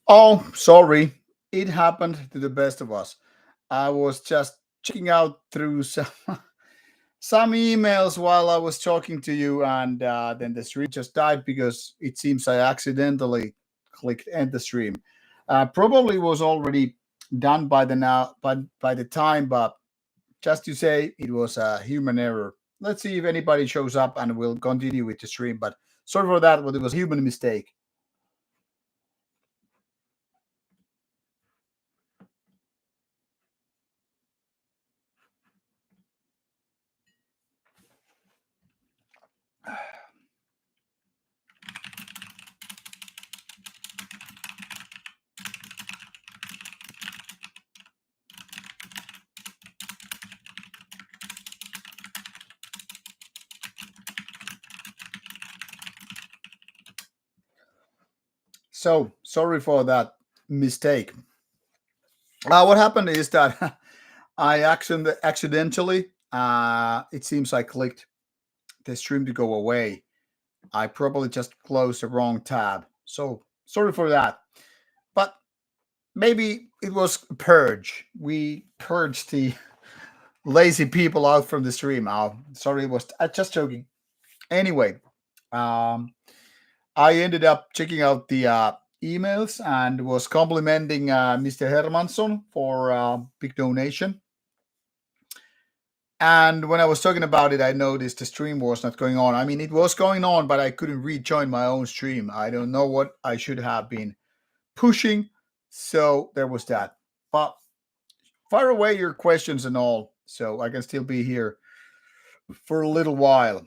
Oh, sorry. It happened to the best of us. I was just checking out through some emails while I was talking to you, and then the stream just died because it seems I accidentally clicked end the stream. Probably was already done by the now, by the time, but just to say it was a human error. Let's see if anybody shows up, and we'll continue with the stream. But sorry for that, but it was a human mistake. So sorry for that mistake. What happened is that accidentally, it seems I clicked the stream to go away. I probably just closed the wrong tab. So sorry for that. But maybe it was a purge. We purged the lazy people out from the stream. Oh, sorry, it was just joking. Anyway, um, I ended up checking out the emails and was complimenting Mr. Hermansson for big donation. And when I was talking about it, I noticed the stream was not going on. I mean, it was going on, but I couldn't rejoin my own stream. I don't know what I should have been pushing. So there was that. But fire away your questions and all, so I can still be here for a little while.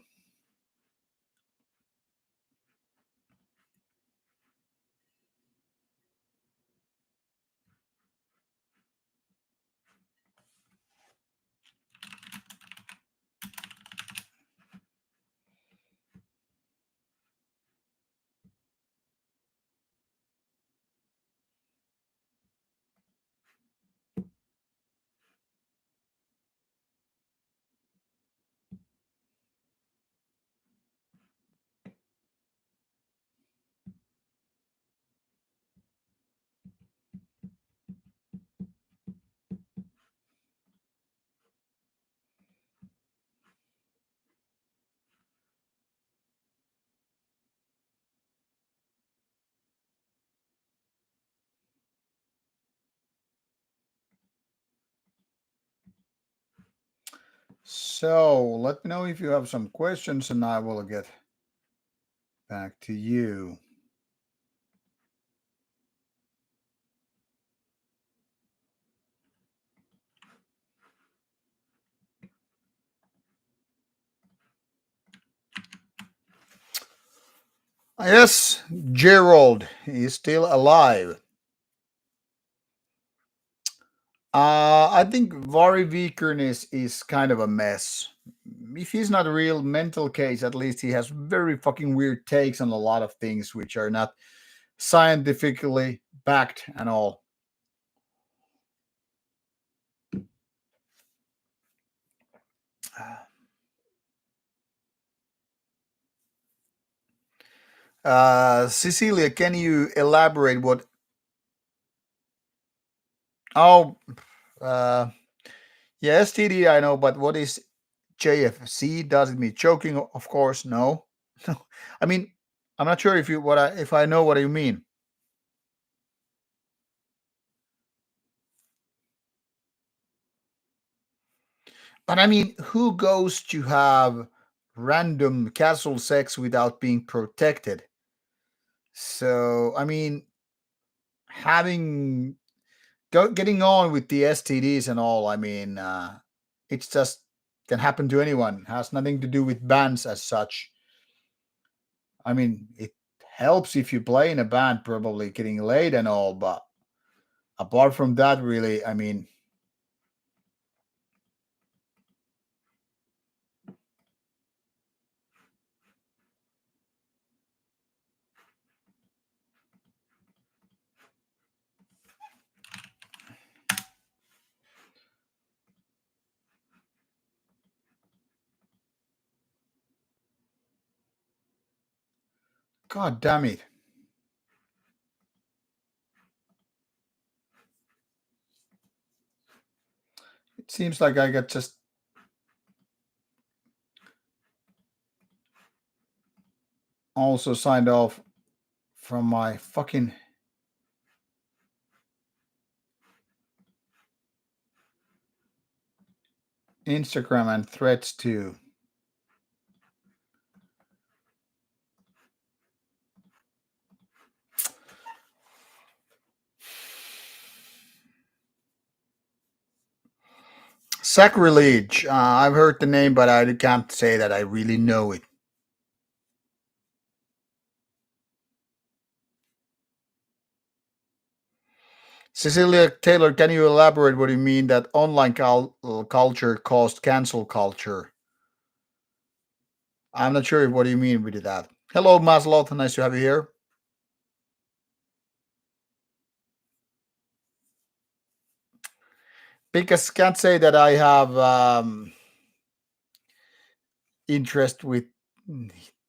So let me know if you have some questions, and I will get back to you. Yes, Gerald is still alive. I think Vari Vikernes is kind of a mess. If he's not a real mental case, at least he has very fucking weird takes on a lot of things which are not scientifically backed and all. Cecilia, can you elaborate what? Oh, uh, yeah, STD I know, but what is JFC? Does it mean choking? Of course, no. I mean, I'm not sure if I know what you mean. But I mean, who goes to have random casual sex without being protected? So, I mean, having getting on with the STDs and all, I mean, it's just can happen to anyone. Has nothing to do with bands as such. I mean, it helps if you play in a band, probably getting laid and all, but apart from that, really, I mean, god damn it. Seems like I got just also signed off from my fucking Instagram and threads too. Sacrilege. I've heard the name, but I can't say that I really know it. Cecilia Taylor, can you elaborate what you mean that online culture caused cancel culture? I'm not sure what you mean with that. Hello, Maslot. Nice to have you here. Because can't say that I have interest with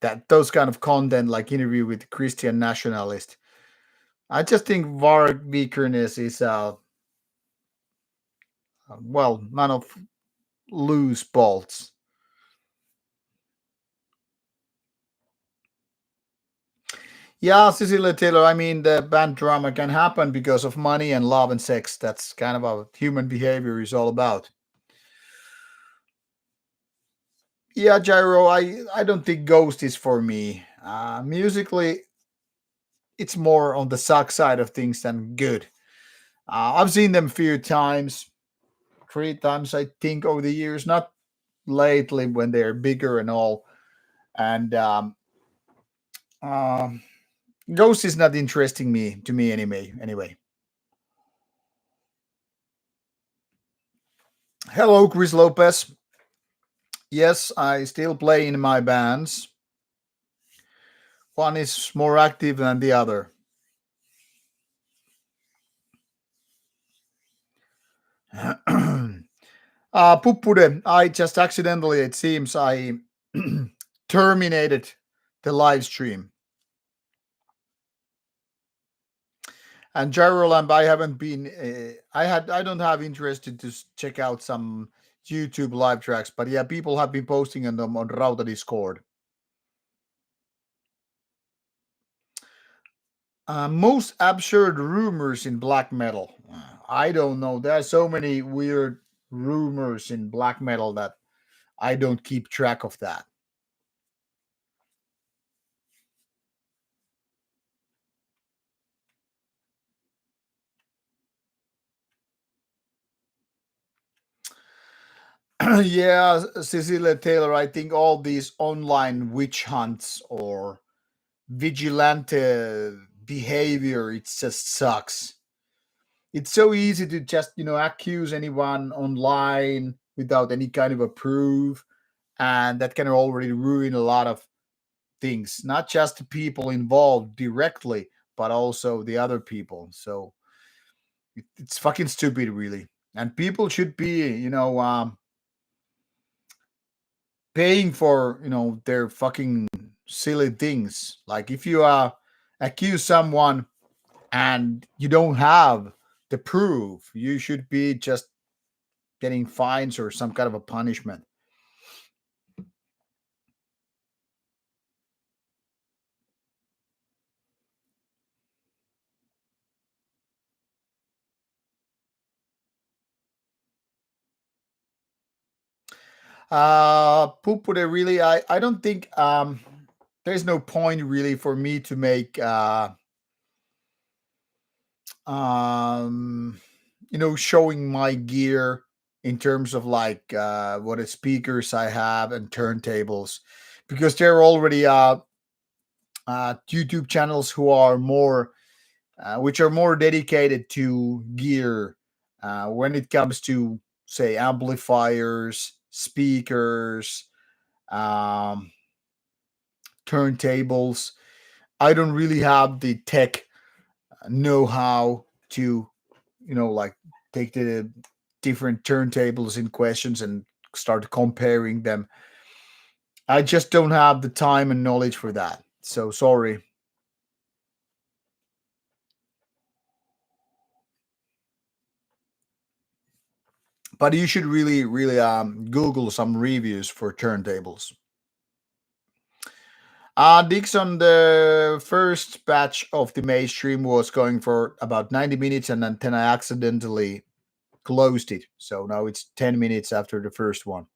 that those kind of content like interview with Christian nationalist. I just think Varg Vikernes is well, man of loose bolts. Yeah, Cecilia Taylor. I mean, the band drama can happen because of money and love and sex. That's kind of what human behavior is all about. Yeah, Gyro. I don't think Ghost is for me. Musically, it's more on the suck side of things than good. I've seen them a few times, three times I think over the years. Not lately when they're bigger and all. And um, Ghost is not interesting me to me anyway. Anyway, hello, Chris Lopez. Yes, I still play in my bands. One is more active than the other. Puppude, I just accidentally, it seems, I terminated the live stream. And Gyrolamp, I haven't been. I don't have interest to check out some YouTube live tracks, but yeah, people have been posting on them on Rauta Discord. Most absurd rumors in black metal. I don't know. There are so many weird rumors in black metal that I don't keep track of that. Yeah, Cecilia Taylor, I think all these online witch hunts or vigilante behavior, it just sucks. It's so easy to just, accuse anyone online without any kind of a proof. And that can already ruin a lot of things, not just the people involved directly, but also the other people. So it's fucking stupid, really. And people should be, paying for their fucking silly things. Like if you accuse someone and you don't have the proof, you should be just getting fines or some kind of a punishment. Pupure, really, I don't think there's no point really for me to make um showing my gear in terms of like what speakers I have and turntables, because there are already YouTube channels who are more which are more dedicated to gear when it comes to say amplifiers, speakers, um, turntables. I don't really have the tech know-how to like take the different turntables in questions and start comparing them. I just don't have the time and knowledge for that, so sorry. But you should really, really Google some reviews for turntables. Dixon, the first batch of the May stream was going for about 90 minutes, and then I accidentally closed it. So now it's 10 minutes after the first one.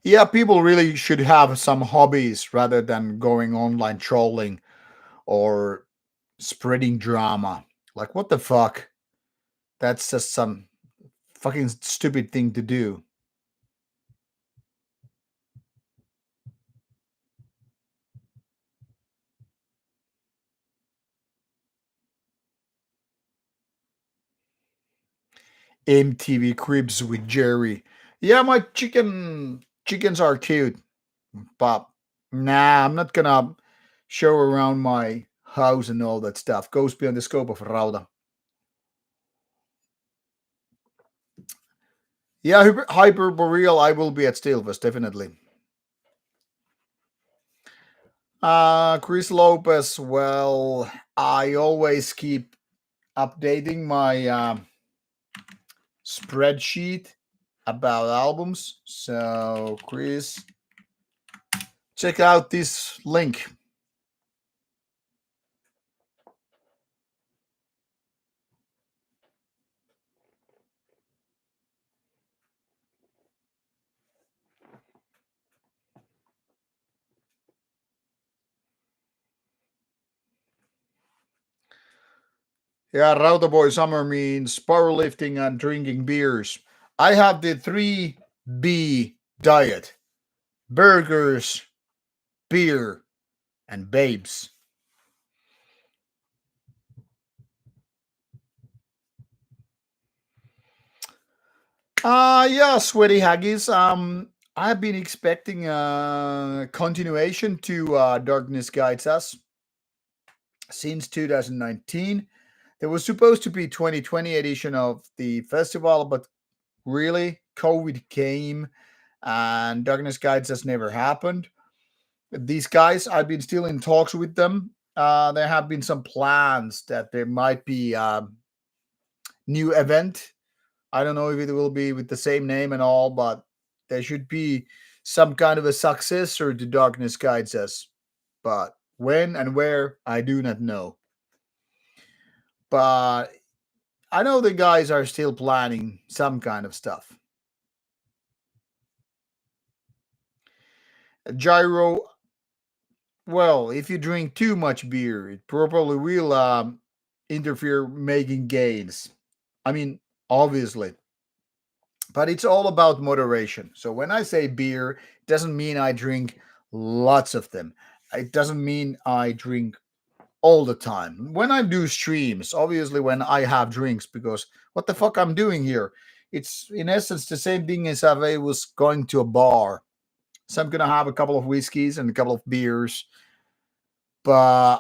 Yeah, people really should have some hobbies rather than going online trolling or spreading drama. Like, what the fuck? That's just some fucking stupid thing to do. MTV Cribs with Jerry. Yeah, my chickens are cute, but nah, I'm not gonna show around my house and all that stuff. Goes beyond the scope of Rauta. Yeah, Hyperboreal, I will be at Steelfest, definitely. Chris Lopez, well, I always keep updating my spreadsheet about albums. So, Chris, check out this link. Yeah, Rauta Boy Summer means powerlifting and drinking beers. I have the 3B diet: burgers, beer, and babes. Yeah, sweaty haggis. I've been expecting a continuation to Darkness Guides Us since 2019. There was supposed to be 2020 edition of the festival, but really, COVID came and Darkness Guides Us never happened. These guys, I've been still in talks with them. There have been some plans that there might be a new event. I don't know if it will be with the same name and all, but there should be some kind of a successor to Darkness Guides Us. But when and where, I do not know. But I know the guys are still planning some kind of stuff. Gyro, well, if you drink too much beer, it probably will interfere making gains. I mean, obviously, but it's all about moderation. So when I say beer, it doesn't mean I drink lots of them. It doesn't mean I drink all the time. When I do streams, obviously when I have drinks, because what the fuck I'm doing here? It's in essence the same thing as if I was going to a bar. So I'm gonna have a couple of whiskeys and a couple of beers, but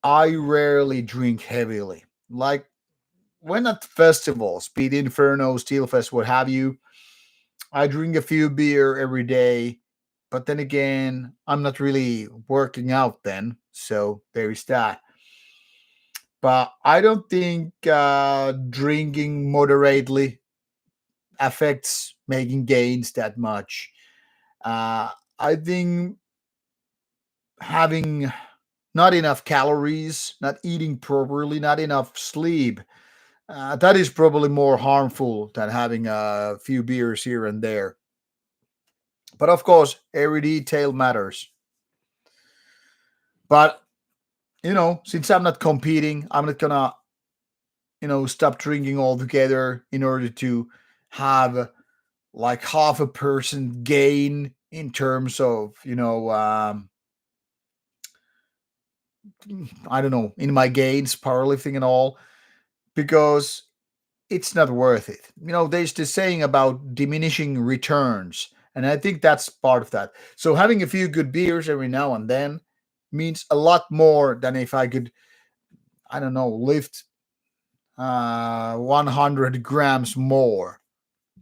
I rarely drink heavily. Like when at festivals, be it Inferno, Steelfest, what have you, I drink a few beer every day, but then again, I'm not really working out then, so there is that. But I don't think drinking moderately affects making gains that much. Uh, I think having not enough calories, not eating properly, not enough sleep, that is probably more harmful than having a few beers here and there. But of course, every detail matters. But since I'm not competing, I'm not gonna stop drinking altogether in order to have like half a percent gain in terms of I don't know, in my gains, powerlifting and all, because it's not worth it. There's this saying about diminishing returns, and I think that's part of that. So having a few good beers every now and then means a lot more than if I could I don't know, lift 100 grams more.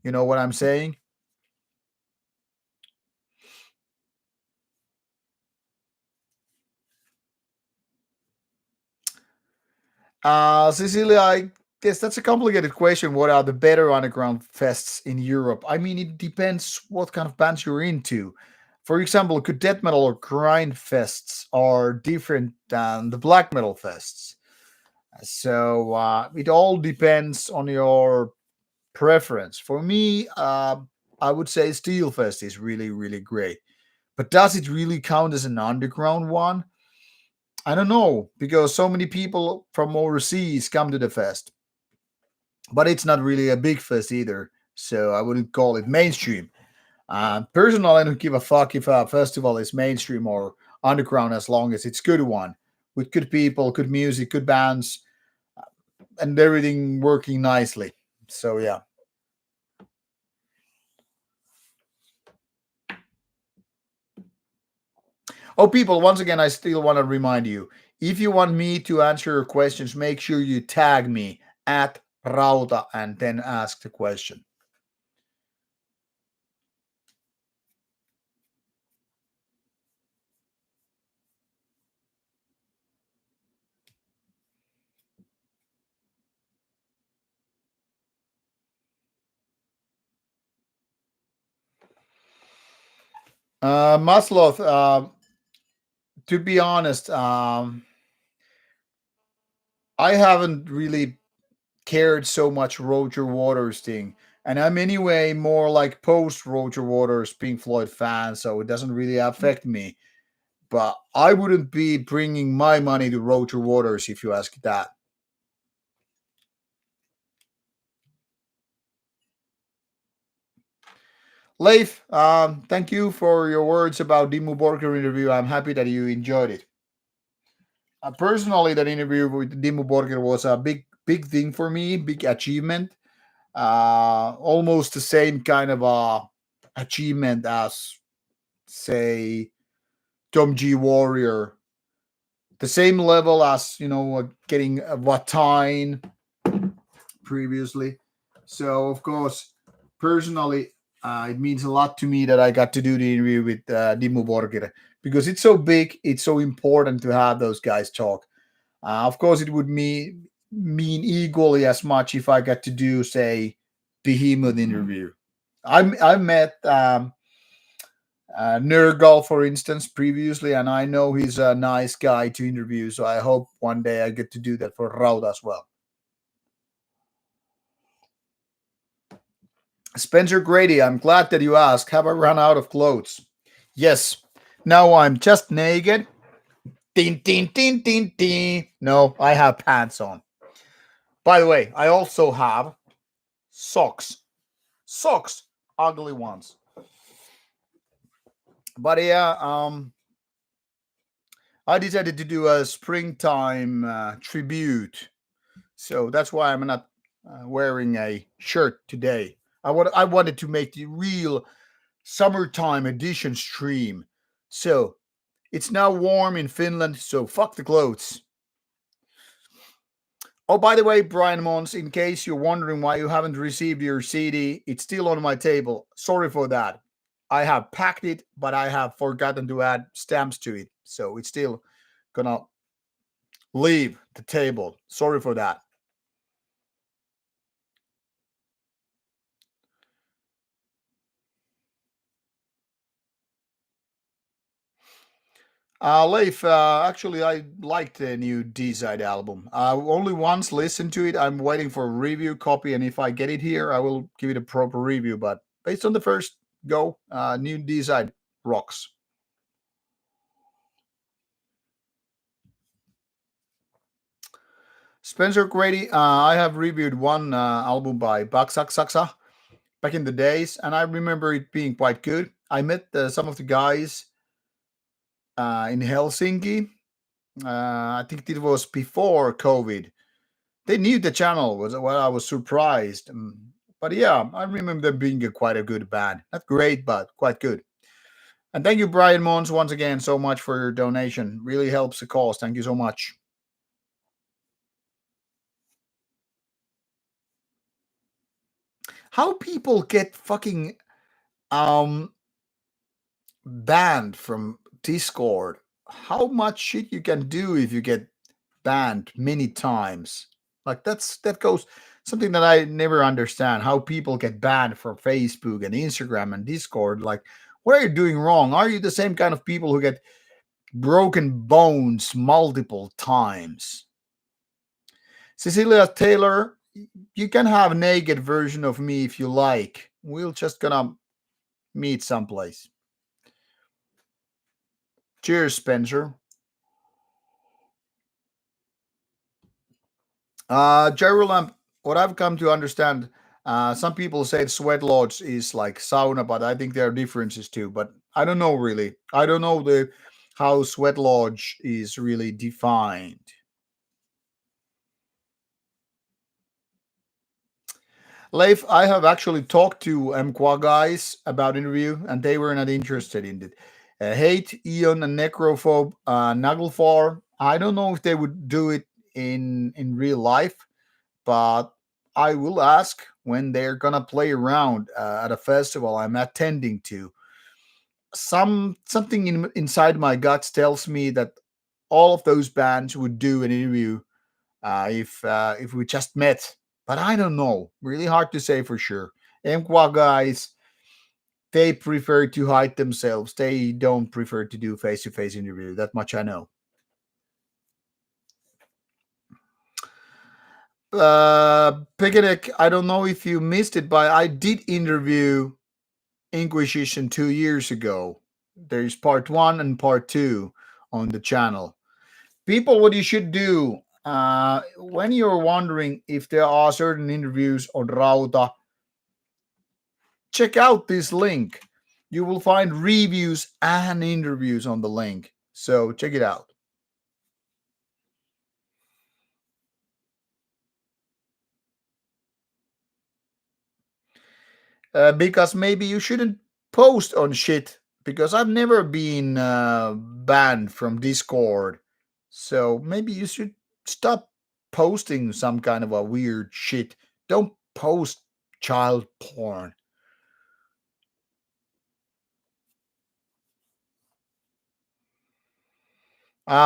You know what I'm saying? Cecilia, I guess that's a complicated question. What are the better underground fests in Europe? I mean, it depends what kind of bands you're into. For example, could death metal or grind fests are different than the black metal fests. So it all depends on your preference. For me, I would say Steel Fest is really, really great. But does it really count as an underground one? I don't know because so many people from overseas come to the fest, but it's not really a big fest either. So I wouldn't call it mainstream. Personally, I don't give a fuck if a festival is mainstream or underground as long as it's good one with good people, good music, good bands, and everything working nicely. So yeah. Oh, people, once again, I still want to remind you if you want me to answer your questions, make sure you tag me at Rauta and then ask the question. Maslow, to be honest, I haven't really cared so much Roger Waters thing. And I'm anyway more like post Roger Waters Pink Floyd fan, so it doesn't really affect me. But I wouldn't be bringing my money to Roger Waters if you ask that. Leif, thank you for your words about Dimmu Borgir interview. I'm happy that you enjoyed it. Personally, that interview with Dimmu Borgir was a big thing for me, big achievement. Almost the same kind of achievement as, say, Tom G Warrior, the same level as getting a Watine previously. So of course, personally, it means a lot to me that I got to do the interview with Dimmu Borgir because it's so big, it's so important to have those guys talk. Of course, it would mean equally as much if I got to do, say, Behemoth interview. I met Nurgle, for instance, previously, and I know he's a nice guy to interview. So I hope one day I get to do that for Rauta as well. Spencer Grady, I'm glad that you asked. Have I run out of clothes? Yes. Now I'm just naked. Ding, ding, ding, ding, ding. No, I have pants on. By the way, I also have socks. Socks, ugly ones. But yeah, I decided to do a springtime tribute, so that's why I'm not wearing a shirt today. I wanted to make the real summertime edition stream. So it's now warm in Finland, so fuck the clothes. Oh, by the way, Brian Mons, in case you're wondering why you haven't received your CD, it's still on my table. Sorry for that. I have packed it, but I have forgotten to add stamps to it. So it's still gonna leave the table. Sorry for that. Leif, actually, I liked the new D-Side album. I only once listened to it. I'm waiting for a review copy, and if I get it here, I will give it a proper review. But based on the first go, new D-Side rocks. Spencer Grady, I have reviewed one album by Baksak Saksa back in the days, and I remember it being quite good. I met some of the guys in Helsinki. I think it was before COVID. They knew the channel was well. I was surprised, but yeah, I remember them being quite a good band. Not great, but quite good. And thank you, Brian Mons, once again so much for your donation. Really helps the cause. Thank you so much. How people get fucking um banned from Discord. How much shit you can do if you get banned many times. Like that goes something that I never understand. How people get banned from Facebook and Instagram and Discord. Like, what are you doing wrong? Are you the same kind of people who get broken bones multiple times? Cecilia Taylor, you can have a naked version of me if you like. We're just gonna meet someplace. Cheers, Spencer. Jerry Lamp, what I've come to understand, some people say sweat lodge is like sauna, but I think there are differences too. But I don't know really. I don't know the how sweat lodge is really defined. Leif, I have actually talked to MQA guys about interview, and they were not interested in it. Hate, Eon, and Necrophobe, Naglfar. I don't know if they would do it in real life, but I will ask when they're gonna play around at a festival I'm attending to. Something inside my guts tells me that all of those bands would do an interview if we just met, but I don't know. Really hard to say for sure. MQA guys, they prefer to hide themselves. They don't prefer to do face to face interview. That much I know. Picnic, I don't know if you missed it, but I did interview Inquisition 2 years ago. There's part one and part two on the channel. People, what you should do when you're wondering if there are certain interviews on Rauta, check out this link. You will find reviews and interviews on the link. So check it out. Because maybe you shouldn't post on shit because I've never been banned from Discord. So maybe you should stop posting some kind of a weird shit. Don't post child porn.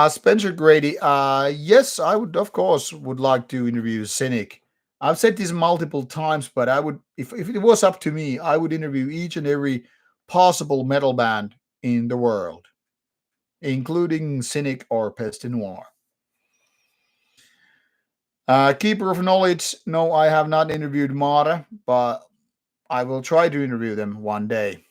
Spencer Grady, yes, I would, of course, would like to interview Cynic. I've said this multiple times, but I would, if it was up to me, I would interview each and every possible metal band in the world, including Cynic or Peste Noir. Keeper of Knowledge, no, I have not interviewed Mara, but I will try to interview them one day.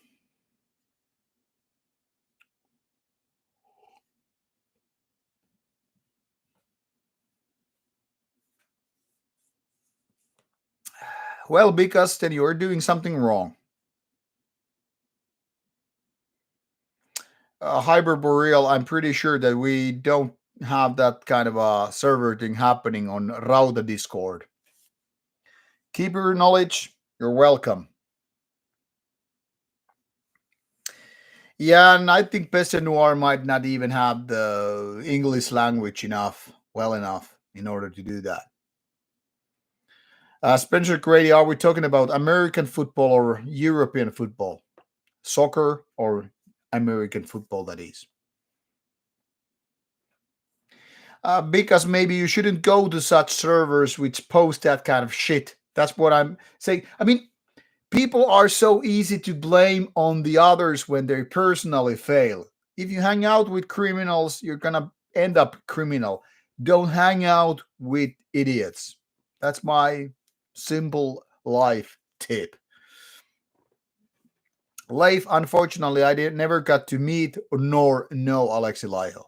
Well, because then you're doing something wrong. Hyperboreal, I'm pretty sure that we don't have that kind of a server thing happening on Rauta Discord. Keep your knowledge. You're welcome. Yeah, and I think Peste Noir might not even have the English language well enough in order to do that. Spencer Grady, are we talking about American football or European football? Soccer or American football, that is. Because maybe you shouldn't go to such servers which post that kind of shit. That's what I'm saying. I mean, people are so easy to blame on the others when they personally fail. If you hang out with criminals, you're gonna end up criminal. Don't hang out with idiots. That's my simple life tip. Life, unfortunately, I never got to meet nor know Alexi Laiho.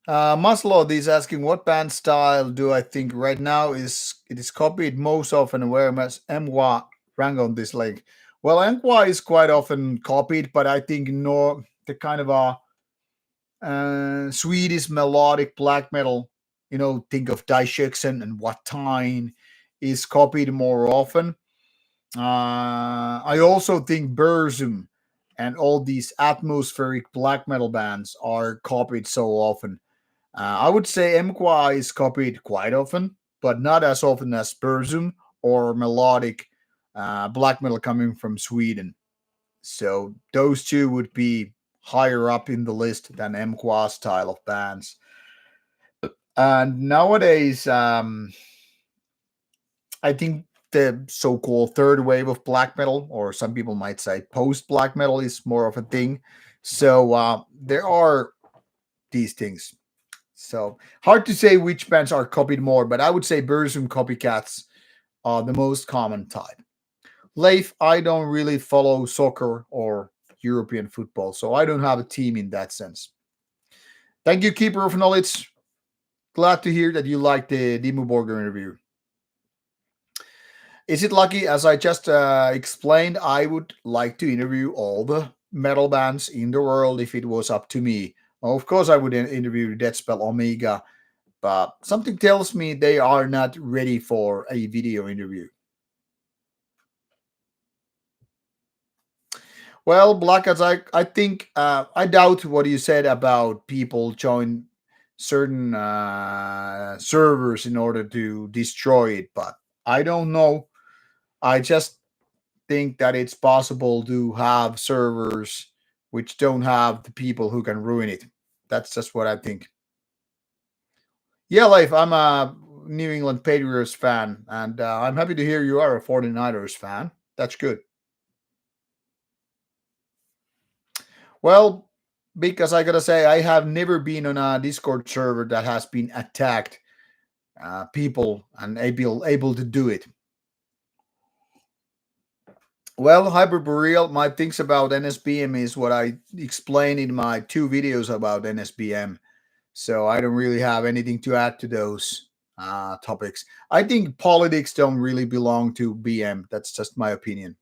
Maslow is asking what band style do I think right now is copied most often where Mwa rank on this link. Well, Mwa is quite often copied, but I think no the kind of a Swedish melodic black metal, think of Dissection and Watain is copied more often. I also think Burzum and all these atmospheric black metal bands are copied so often. I would say Mqua is copied quite often, but not as often as Burzum or melodic black metal coming from Sweden. So those two would be higher up in the list than Mqua style of bands. And nowadays, I think the so-called third wave of black metal, or some people might say post black metal, is more of a thing. So there are these things. So hard to say which bands are copied more, but I would say Burzum copycats are the most common type. Leif, I don't really follow soccer or European football, so I don't have a team in that sense. Thank you, Keeper of Knowledge. Glad to hear that you liked the Dimo Borger interview. Is it lucky? As I just explained, I would like to interview all the metal bands in the world if it was up to me. Of course, I would interview Deadspell Omega, but something tells me they are not ready for a video interview. Well, Black as I think I doubt what you said about people join certain servers in order to destroy it, but I don't know. I just think that it's possible to have servers which don't have the people who can ruin it. That's just what I think. Yeah, Life, I'm a New England Patriots fan, and I'm happy to hear you are a 49ers fan. That's good. Well, because I gotta say, I have never been on a Discord server that has been attacked people and able to do it. Well, Hyperboreal, my things about NSBM is what I explained in my two videos about NSBM. So I don't really have anything to add to those topics. I think politics don't really belong to BM. That's just my opinion.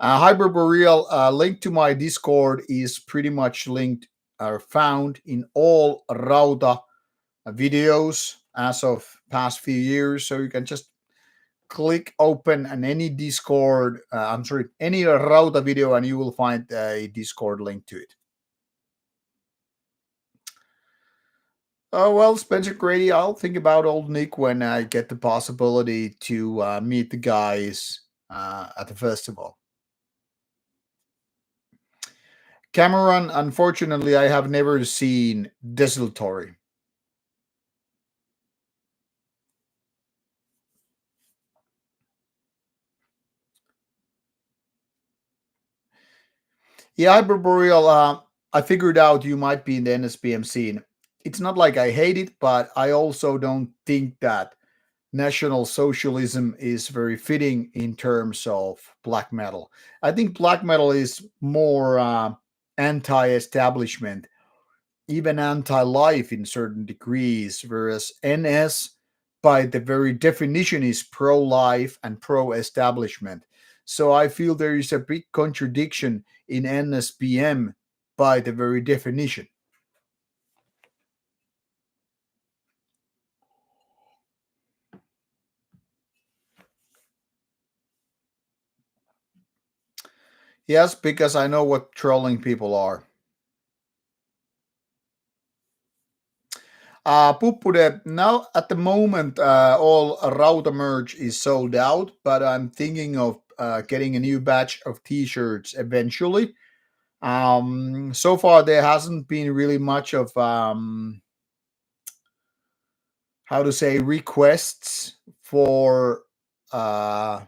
Hyperboreal, link to my Discord is pretty much linked or found in all Rauta videos as of past few years. So you can just click open and any Discord, I'm sorry, any Rauta video, and you will find a Discord link to it. Oh, well, Spencer Grady, I'll think about old Nick when I get the possibility to meet the guys at the festival. Cameron, unfortunately, I have never seen Desultory. Yeah, Hyperboreal, I figured out you might be in the NSPM scene. It's not like I hate it, but I also don't think that National Socialism is very fitting in terms of black metal. I think black metal is more anti establishment, even anti life in certain degrees, whereas NS, by the very definition, is pro life and pro establishment. So I feel there is a big contradiction in NSBM by the very definition. Yes, because I know what trolling people are. Puppude, now at the moment, all Rauta merch is sold out, but I'm thinking of getting a new batch of t-shirts eventually. So far, there hasn't been really much of how to say requests for uh,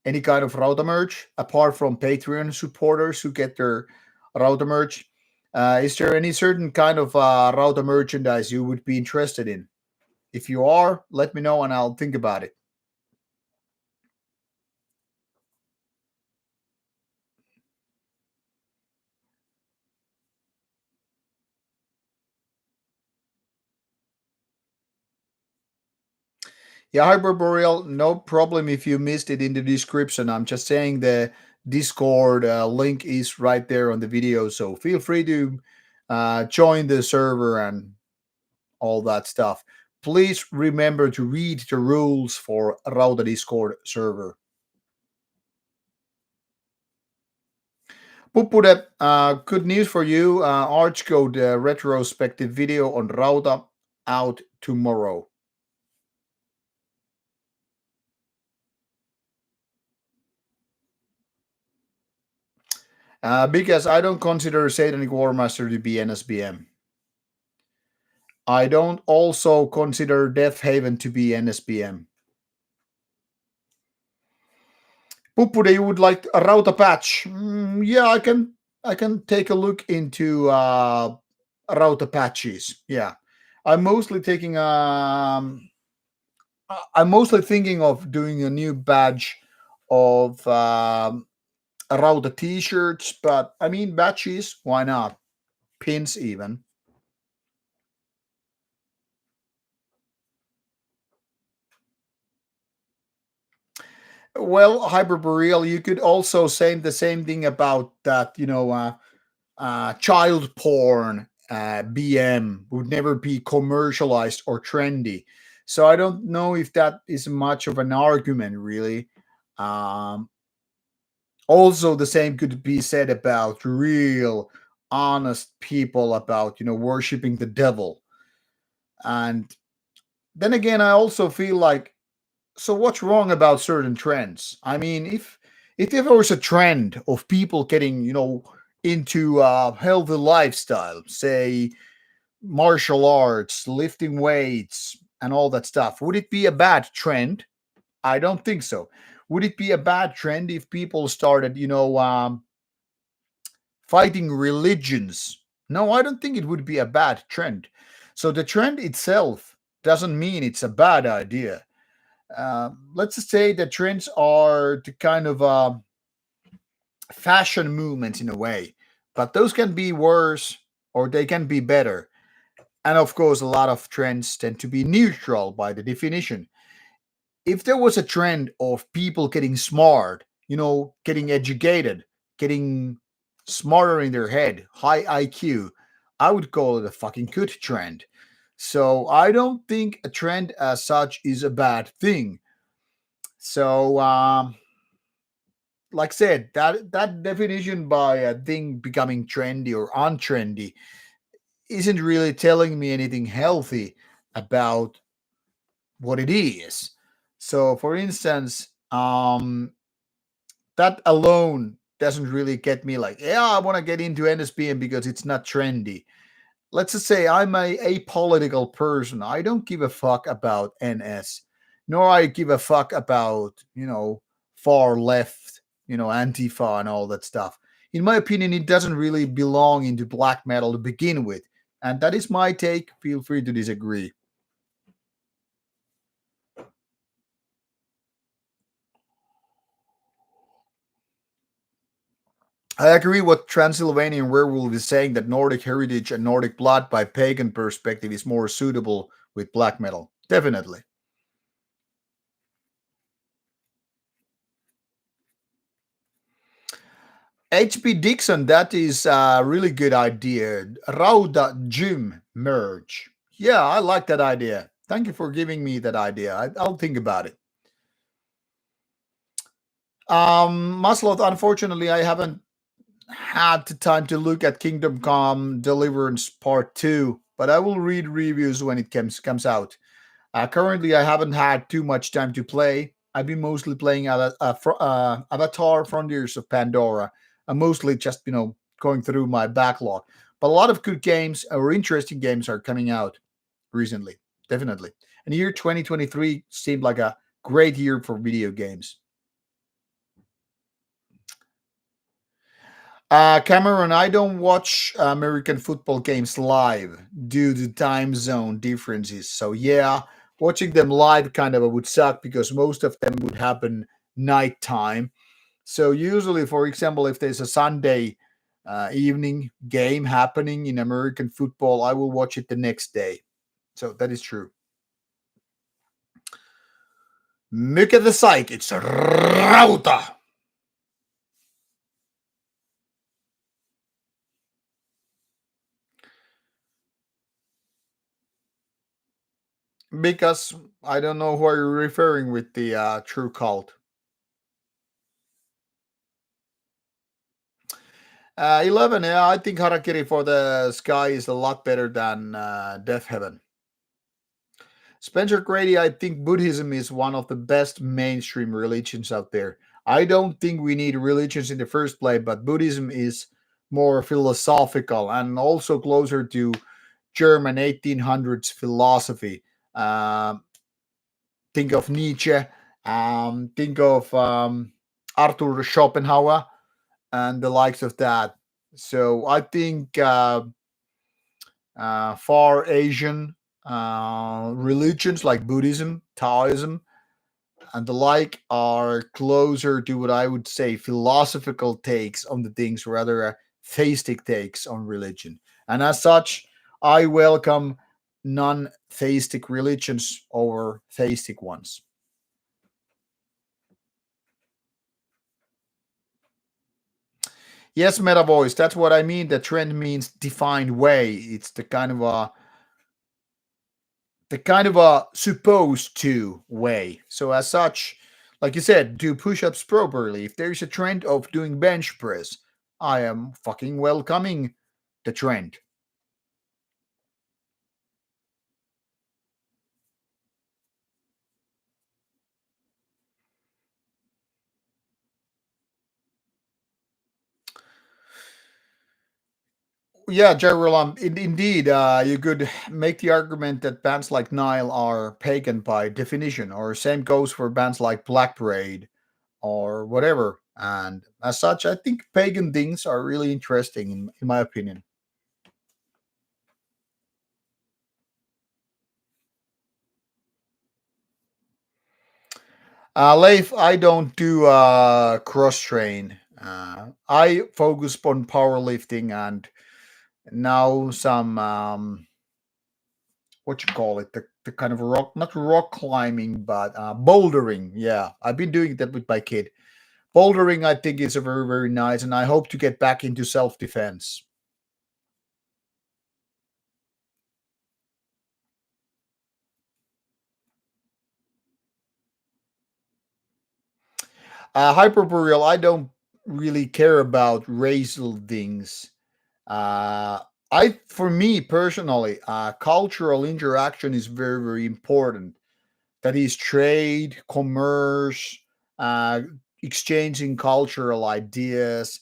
any kind of Rauta merch apart from Patreon supporters who get their Rauta merch. Is there any certain kind of Rauta merchandise you would be interested in? If you are, let me know and I'll think about it. Yeah, Hyperboreal, no problem if you missed it in the description. I'm just saying the Discord link is right there on the video, so feel free to join the server and all that stuff. Please remember to read the rules for Rauta Discord server. Pupude, good news for you. Archcode retrospective video on Rauta out tomorrow. Because I don't consider Satanic Warmaster to be NSBM. I don't also consider Death Haven to be NSBM. Pupude, you would like a Rauta patch? Yeah, I can take a look into Rauta patches. Yeah, I'm mostly taking I'm mostly thinking of doing a new badge of Rauta t-shirts, but I mean badges, why not? Pins even. Well, Hyperboreal, you could also say the same thing about that, child porn BM would never be commercialized or trendy. So I don't know if that is much of an argument, really. Um, Also, the same could be said about real, honest people about worshiping the devil. And then again, I also feel like, so what's wrong about certain trends? I mean, if there was a trend of people getting into healthy lifestyle, say martial arts, lifting weights, and all that stuff, would it be a bad trend? I don't think so. Would it be a bad trend if people started, fighting religions? No, I don't think it would be a bad trend. So the trend itself doesn't mean it's a bad idea. Let's just say that trends are the kind of fashion movements in a way, but those can be worse or they can be better. And of course, a lot of trends tend to be neutral by the definition. If there was a trend of people getting smart, getting educated, getting smarter in their head, high IQ, I would call it a fucking good trend. So I don't think a trend as such is a bad thing. So, like I said, that definition by a thing becoming trendy or untrendy isn't really telling me anything healthy about what it is. So, for instance, that alone doesn't really get me like, yeah, I want to get into NSPM because it's not trendy. Let's just say I'm a apolitical person. I don't give a fuck about NS, nor I give a fuck about, far left, Antifa and all that stuff. In my opinion, it doesn't really belong into black metal to begin with. And that is my take. Feel free to disagree. I agree what Transylvanian Werewolf is saying that Nordic heritage and Nordic blood by pagan perspective is more suitable with black metal. Definitely. HB Dixon, that is a really good idea. Rauda Gym merge. Yeah, I like that idea. Thank you for giving me that idea. I'll think about it. Maslov, unfortunately, I haven't had the time to look at Kingdom Come Deliverance Part 2, but I will read reviews when it comes out. Currently, I haven't had too much time to play. I've been mostly playing Avatar Frontiers of Pandora. I'm mostly just, going through my backlog. But a lot of good games or interesting games are coming out recently, definitely. And year 2023 seemed like a great year for video games. Cameron, I don't watch American football games live due to time zone differences. So yeah, watching them live kind of would suck because most of them would happen nighttime. So usually, for example, if there's a Sunday evening game happening in American football, I will watch it the next day. So that is true. Look at the site. It's Rauta. Because I don't know who you're referring with the true cult. 11. Yeah, I think Harakiri for the Sky is a lot better than Death Heaven. Spencer Grady, I think Buddhism is one of the best mainstream religions out there. I don't think we need religions in the first place, but Buddhism is more philosophical and also closer to German 1800s philosophy. Um, think of Nietzsche, think of Arthur Schopenhauer, and the likes of that. So I think far Asian religions like Buddhism, Taoism, and the like are closer to what I would say philosophical takes on the things rather theistic takes on religion. And as such, I welcome non theistic religions over theistic ones. Yes, meta voice, that's what I mean. The trend means defined way. It's the kind of a supposed to way. So as such, like you said, do push-ups properly. If there's a trend of doing bench press, I am fucking welcoming the trend. Yeah, Jerolam, indeed, you could make the argument that bands like Nile are pagan by definition, or same goes for bands like Black Parade or whatever. And as such, I think pagan things are really interesting, in my opinion. Leif, I don't do cross train. I focus on powerlifting and now some what you call it, the kind of rock, not rock climbing, but bouldering. Yeah, I've been doing that with my kid. Bouldering, I think, is a very nice, and I hope to get back into self defense. Hyperboreal, I don't really care about racial things. Uh, for me personally, cultural interaction is very important. That is trade, commerce, uh, exchanging cultural ideas.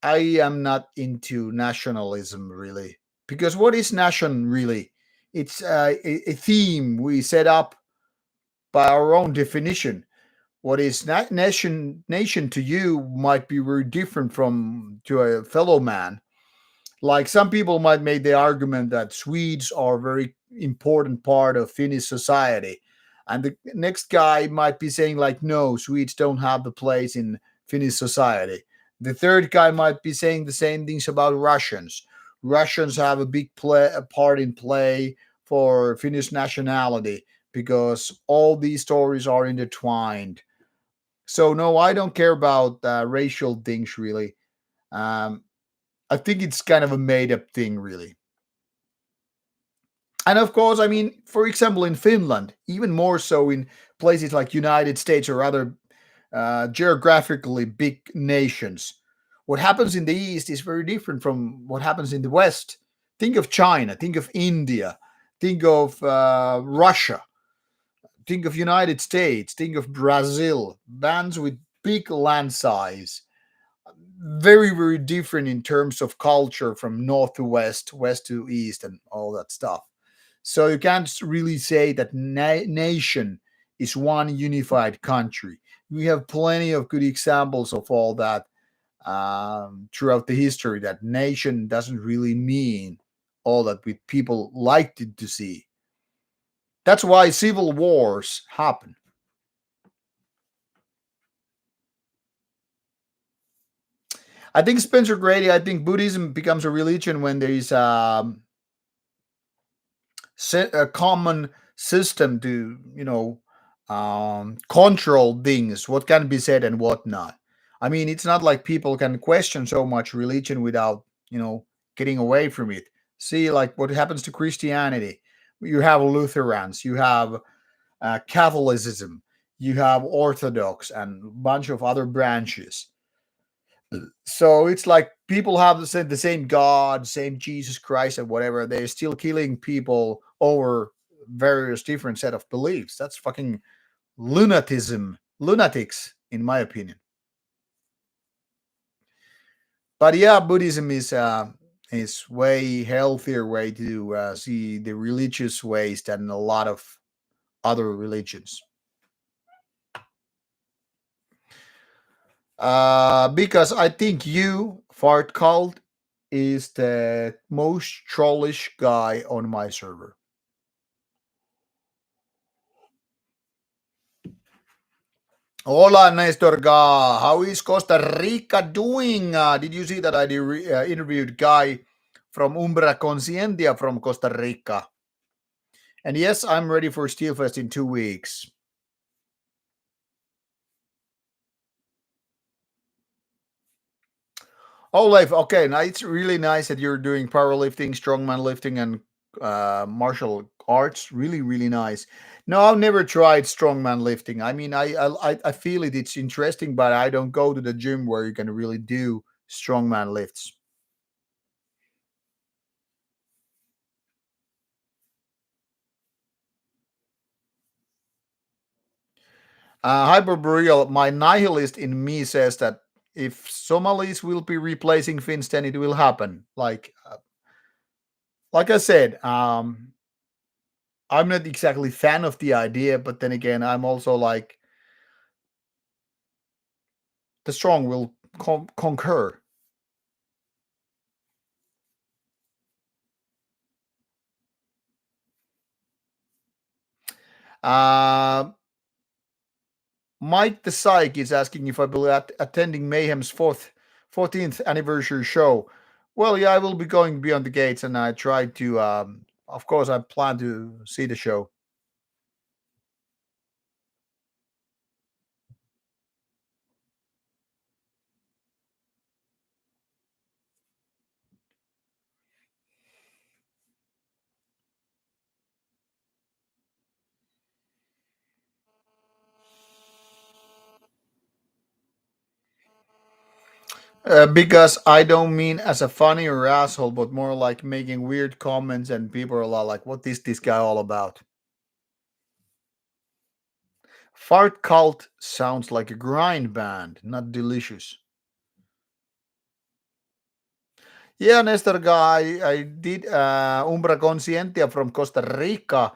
I am not into nationalism really, because what is nation really? It's a theme we set up by our own definition. What is nation to you might be very different from to a fellow man. Like some people might make the argument that Swedes are a very important part of Finnish society, and the next guy might be saying like, no, Swedes don't have the place in Finnish society. The third guy might be saying the same things about Russians. Russians have a big a part in play for Finnish nationality because all these stories are intertwined. So no, I don't care about racial things really. Um, I think it's kind of a made up thing, really. And of course, I mean, for example, in Finland, even more so in places like United States or other geographically big nations, what happens in the East is very different from what happens in the West. Think of China, think of India, think of Russia, think of United States, think of Brazil, bands with big land size, very different in terms of culture from north to west, west to east, and all that stuff. So you can't really say that nation is one unified country. We have plenty of good examples of all that throughout the history. That nation doesn't really mean all that we people liked it to see. That's why civil wars happen. I think Spencer Grady. I think Buddhism becomes a religion when there is a common system to control things, what can be said and what not. I mean, it's not like people can question so much religion without getting away from it. See, like what happens to Christianity. You have Lutherans, you have Catholicism, you have Orthodox and a bunch of other branches. So it's like people have the same God, same Jesus Christ, and whatever. They're still killing people over various different set of beliefs. That's fucking lunatics, in my opinion. But yeah, Buddhism is way healthier way to see the religious ways than a lot of other religions. Because I think you, Fart Cult, is the most trollish guy on my server. Hola, Nestor. How is Costa Rica doing? Did you see that I interviewed guy from Umbra Conscientia from Costa Rica? And yes, I'm ready for Steelfest in 2 weeks. Oh, Leif. Okay, now it's really nice that you're doing powerlifting, strongman lifting, and martial arts. Really, really nice. No, I've never tried strongman lifting. I mean, I feel it. It's interesting, but I don't go to the gym where you can really do strongman lifts. Hyperboreal, my nihilist in me says that if Somalis will be replacing Finns, then it will happen. Like I said, I'm not exactly fan of the idea, but then again, I'm also like the strong will conquer. Uh, Mike the Psych is asking if I will be attending Mayhem's 14th anniversary show. Well, yeah, I will be going beyond the gates, and I try to. Of course, I plan to see the show. Because I don't mean as a funny or asshole, but more like making weird comments, and people are like, "What is this guy all about?" Fart cult sounds like a grind band, not delicious. Yeah, Nestor guy, I did Umbra Conscientia from Costa Rica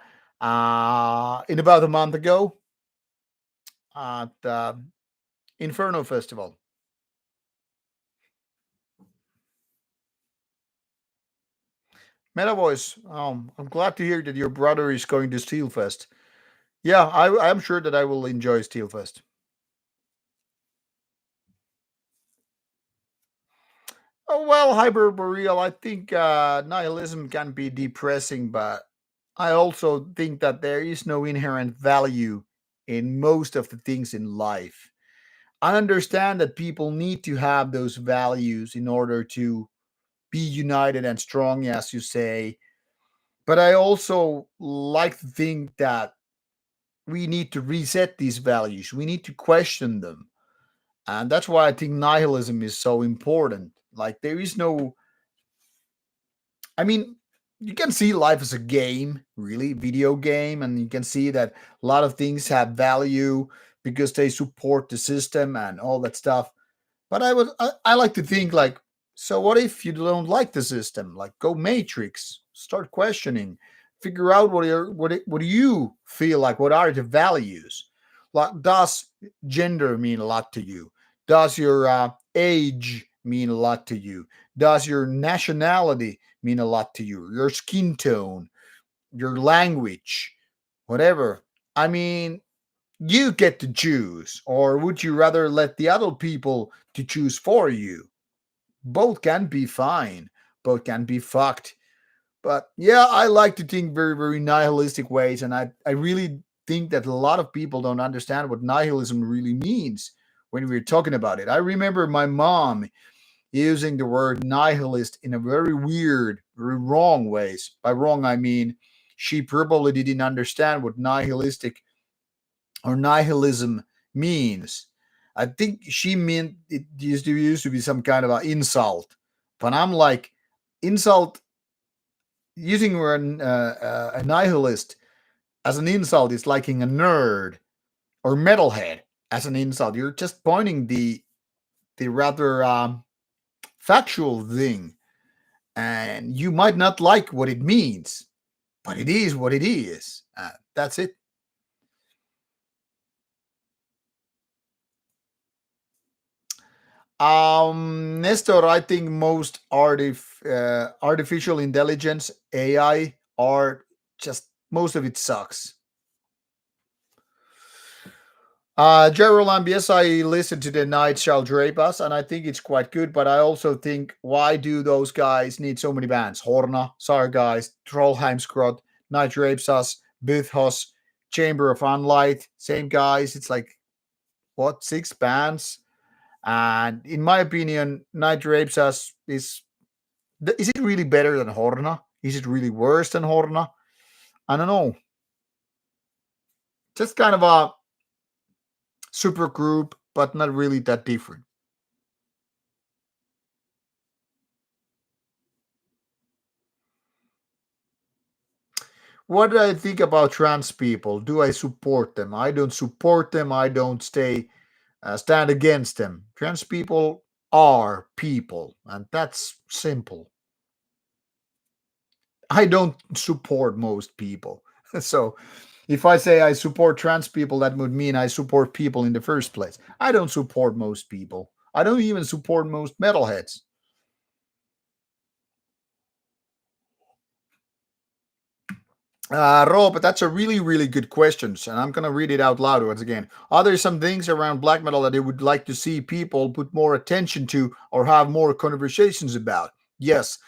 in about a month ago at Inferno Festival. Meta Voice, I'm glad to hear that your brother is going to Steelfest. Yeah, I'm sure that I will enjoy Steelfest. Oh, well, Hyperboreal, I think nihilism can be depressing, but I also think that there is no inherent value in most of the things in life. I understand that people need to have those values in order to be united and strong, as you say. But I also like to think that we need to reset these values, we need to question them. And that's why I think nihilism is so important. Like, there is no, I mean, you can see life as a game, really, video game, and you can see that a lot of things have value because they support the system and all that stuff. But I like to think like, so what if you don't like the system? Like, go Matrix, start questioning, figure out what do you feel like? What are the values? Like, does gender mean a lot to you? Does your age mean a lot to you? Does your nationality mean a lot to you? Your skin tone, your language, whatever. I mean, you get to choose, or would you rather let the other people to choose for you? Both can be fine, both can be fucked. But yeah, I like to think very, very nihilistic ways, and I really think that a lot of people don't understand what nihilism really means when we're talking about it. I remember my mom using the word nihilist in a very weird, very wrong ways. By wrong, I mean she probably didn't understand what nihilistic or nihilism means. I think she meant it used to be some kind of an insult, but I'm like, insult using a nihilist as an insult is liking a nerd or metalhead as an insult. You're just pointing the rather factual thing, and you might not like what it means, but it is what it is. That's it. Nestor, I think most artificial intelligence AI are just most of it sucks. Gerald, yes, I listened to the Night Shall Drape Us, and I think it's quite good. But I also think, why do those guys need so many bands? Horna, sorry guys, Trollheimskrot, Night Drapes Us, Boothos, Chamber of Unlight, same guys. It's like what, six bands? And in my opinion, Night Drapes Us is it really better than Horna? Is it really worse than Horna? I don't know. Just kind of a super group, but not really that different. What do I think about trans people? Do I support them? I don't support them. I don't stand against them. Trans people are people, and that's simple. I don't support most people. So if I say I support trans people, that would mean I support people in the first place. I don't support most people. I don't even support most metalheads. Rob, that's a really, really good question, and I'm gonna read it out loud once again. Are there some things around black metal that you would like to see people put more attention to or have more conversations about? Yes,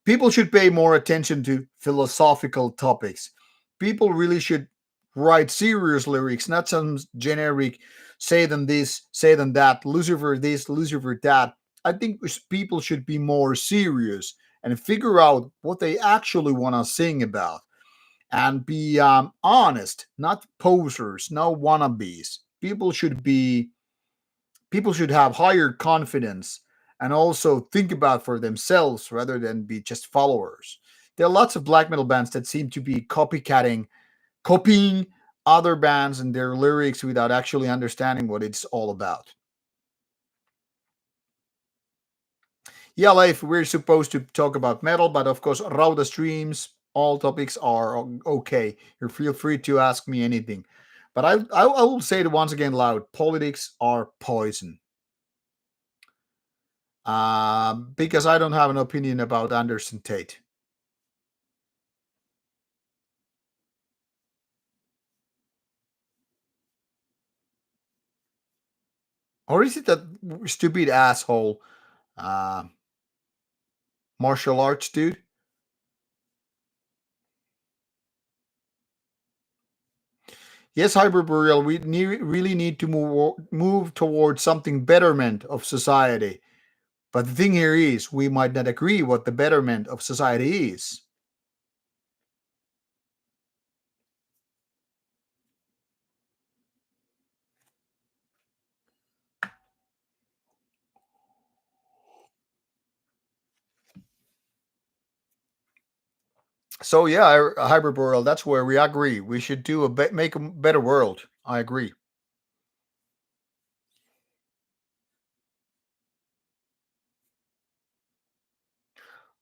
people should pay more attention to philosophical topics. People really should write serious lyrics, not some generic say them this, say them that, Lucifer this, Lucifer that. I think people should be more serious and figure out what they actually want to sing about and be honest, not posers, no wannabes. People should have higher confidence and also think about for themselves rather than be just followers. There are lots of black metal bands that seem to be copying other bands and their lyrics without actually understanding what it's all about. Yeah, Leif, we're supposed to talk about metal, but of course, Rauta streams, all topics are okay. You feel free to ask me anything. But I will say it once again loud, politics are poison. Because I don't have an opinion about Anderson Tate. Or is it that stupid asshole uh, martial arts dude? Yes, Hyperboreal, really need to move towards something betterment of society. But the thing here is, we might not agree what the betterment of society is. So yeah, Hyperboreal, that's where we agree. We should do make a better world. I agree.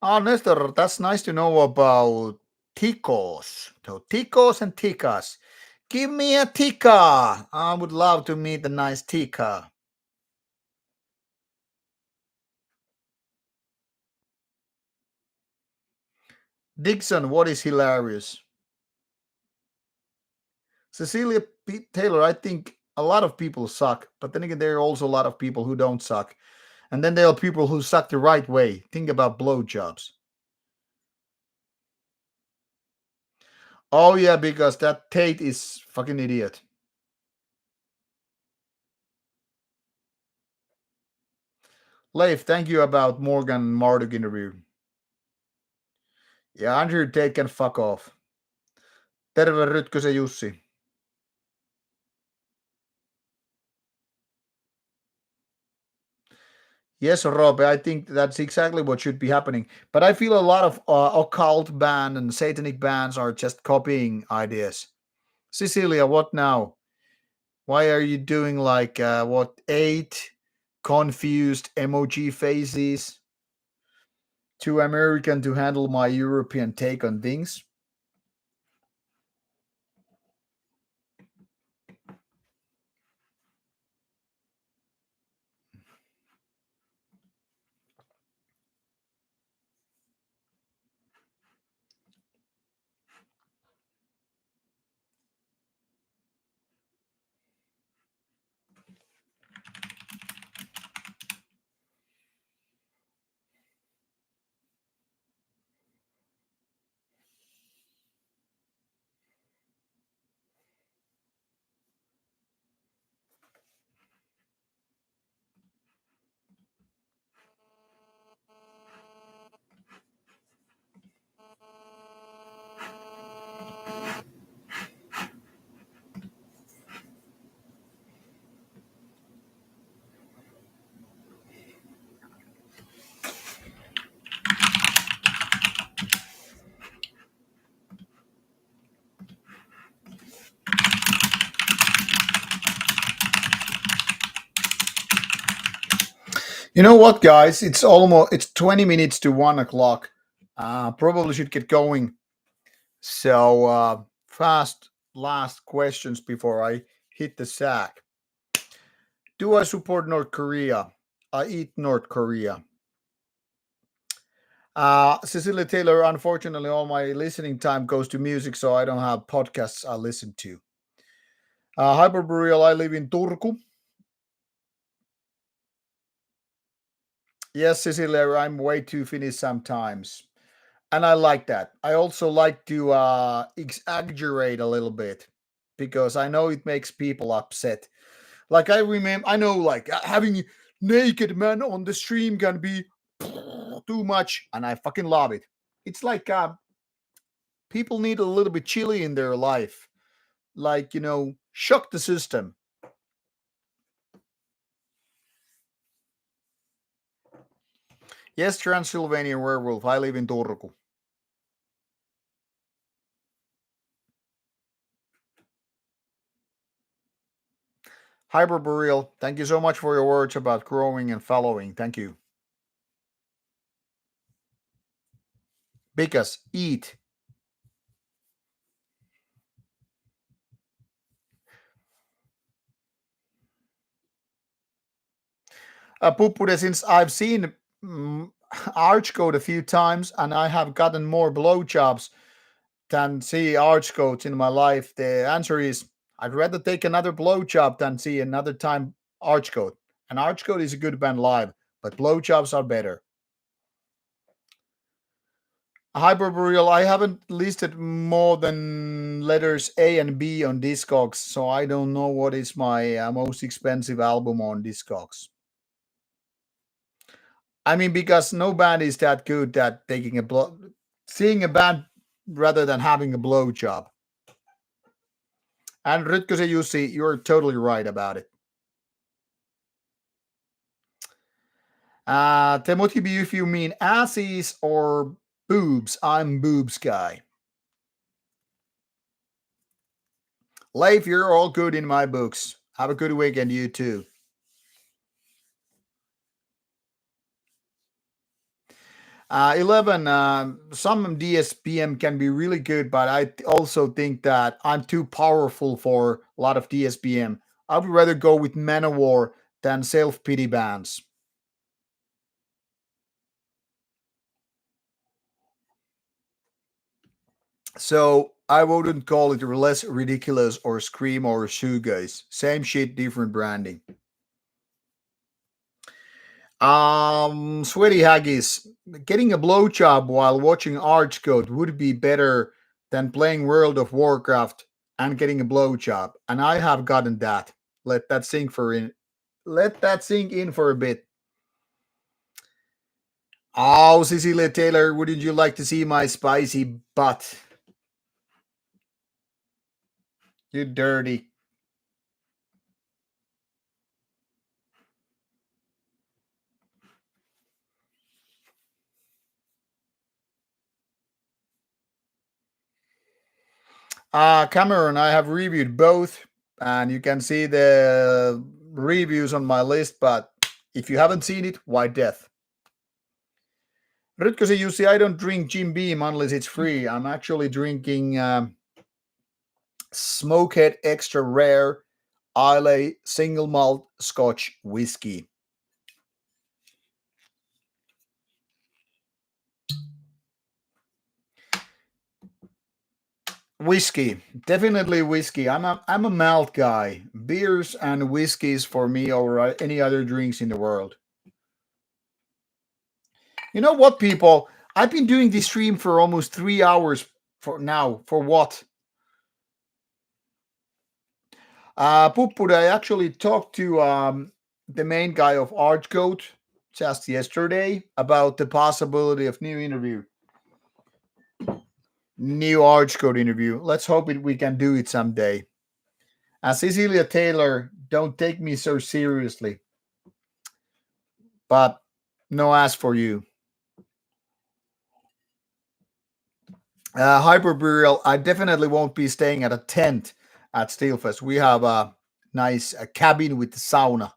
Oh, Nestor, that's nice to know about ticos. So ticos and ticas. Give me a tica. I would love to meet a nice tica. Dixon, what is hilarious? Cecilia Taylor, I think a lot of people suck, but then again, there are also a lot of people who don't suck. And then there are people who suck the right way. Think about blowjobs. Oh yeah, because that Tate is fucking idiot. Leif, thank you about Morgan Marduk interview. Yeah, Andrew Tate can fuck off. Terve Rytkösen Jussi. Yes, Rob, I think that's exactly what should be happening. But I feel a lot of occult band and satanic bands are just copying ideas. Cecilia, what now? Why are you doing like what, eight confused emoji faces? Too American to handle my European take on things. You know what, guys? It's 20 minutes to 1 o'clock. Probably should get going. So fast last questions before I hit the sack. Do I support North Korea? I eat North Korea. Cecilia Taylor, unfortunately, all my listening time goes to music, so I don't have podcasts I listen to. Hyperboreal, I live in Turku. Yes, Cecilia, I'm way too Finnish sometimes. And I like that. I also like to exaggerate a little bit because I know it makes people upset. Like I remember, I know like having naked men on the stream can be too much, and I fucking love it. It's like people need a little bit chili in their life, like shock the system. Yes, Transylvania werewolf. I live in Turku. Hyperboreal, thank you so much for your words about growing and following. Thank you. Because eat. Puppude, since I've seen Archcode a few times and I have gotten more blowjobs than see Archcodes in my life, the answer is I'd rather take another blowjob than see another time Archcode. And Archcode is a good band live, but blowjobs are better. Hyperboreal, I haven't listed more than letters A and B on Discogs, so I don't know what is my most expensive album on Discogs. I mean, because no band is that good at seeing a band rather than having a blow job. And Rytköse Jussi, you're totally right about it. Temotibi, if you mean asses or boobs, I'm boobs guy. Leif, you're all good in my books. Have a good weekend, you too. 11, some DSPM can be really good, but I also think that I'm too powerful for a lot of DSPM. I would rather go with Manowar than self pity bands. So I wouldn't call it less ridiculous or Scream or Shoegaze. Same shit, different branding. Sweaty Haggis, getting a blowjob while watching Archcode would be better than playing World of Warcraft and getting a blowjob, and I have gotten that. Let that sink for in. Let that sink in for a bit. Oh, Cecilia Taylor, wouldn't you like to see my spicy butt? You dirty. Cameron, I have reviewed both, and you can see the reviews on my list. But if you haven't seen it, why death? Rutger, you see, I don't drink Jim Beam unless it's free. I'm actually drinking Smokehead Extra Rare Islay Single Malt Scotch Whiskey. Whiskey, definitely whiskey. I'm a malt guy. Beers and whiskeys for me over any other drinks in the world. You know what, people? I've been doing this stream for almost 3 hours for now. For what? Puppud, I actually talked to the main guy of Archgoat just yesterday about the possibility of new interview, new Archgoat interview. Let's hope we can do it someday. Cecilia Taylor, don't take me so seriously, but no ask for you. Hyperburial, I definitely won't be staying at a tent at Steelfest. We have a nice cabin with the sauna.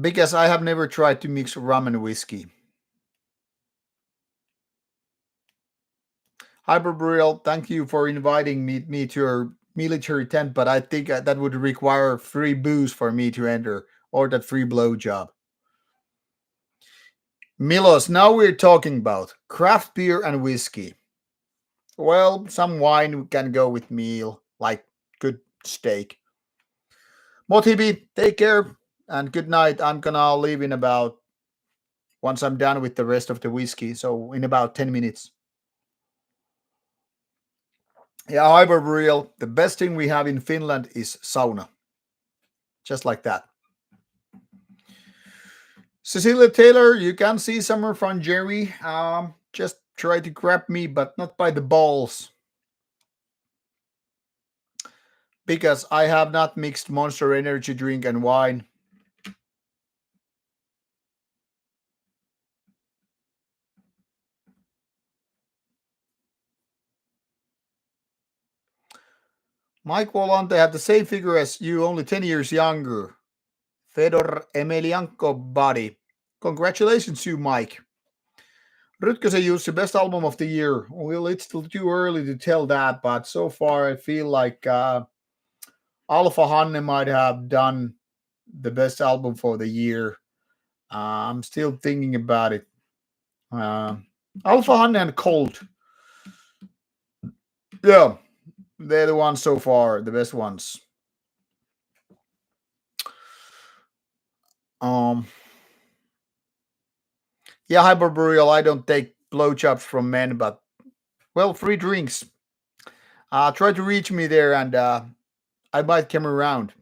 Because I have never tried to mix rum and whiskey. Hyperburial, thank you for inviting me to your military tent, but I think that would require free booze for me to enter, or that free blowjob. Milos, now we're talking about craft beer and whiskey. Well, some wine can go with meal, like good steak. Motibi, take care and good night. I'm gonna leave in about once I'm done with the rest of the whiskey, so in about 10 minutes. Yeah, Hyperburial, the best thing we have in Finland is sauna. Just like that. Cecilia Taylor, you can see Summer from Jerry. Just try to grab me, but not by the balls. Because I have not mixed Monster Energy drink and wine. Mike Volante had the same figure as you, only 10 years younger. Fedor Emelianko body. Congratulations, you, Mike. Rutger used the best album of the year. Well, it's still too early to tell that, but so far I feel like Alpha Hanne might have done the best album for the year. I'm still thinking about it. Alpha Hanne and Colt. Yeah, they're the ones so far, the best ones. Um, yeah, Hyperburial. I don't take blowjobs from men, but well, free drinks. Try to reach me there, and I might come around.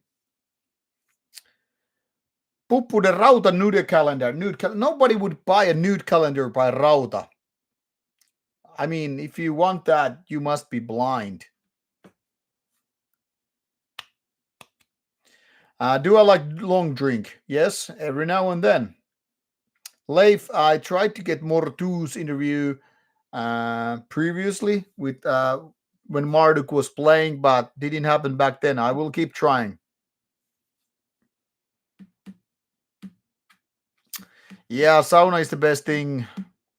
Puppu the Rauta nude calendar. Nobody would buy a nude calendar by Rauta. I mean, if you want that, you must be blind. Do I like long drink? Yes, every now and then. Leif, I tried to get Mortu's interview previously with when Marduk was playing, but didn't happen back then. I will keep trying. Yeah, sauna is the best thing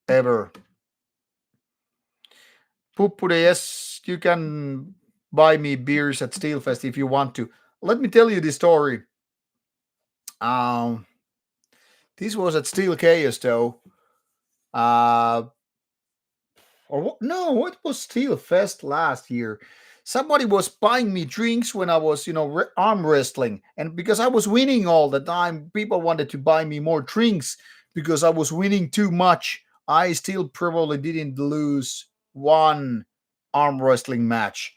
ever. Puppude, yes, you can buy me beers at Steelfest if you want to. Let me tell you the story. Um, this was at Steel Chaos, though. No, it was Steel Fest last year. Somebody was buying me drinks when I was, arm wrestling, and because I was winning all the time, people wanted to buy me more drinks because I was winning too much. I still probably didn't lose one arm wrestling match,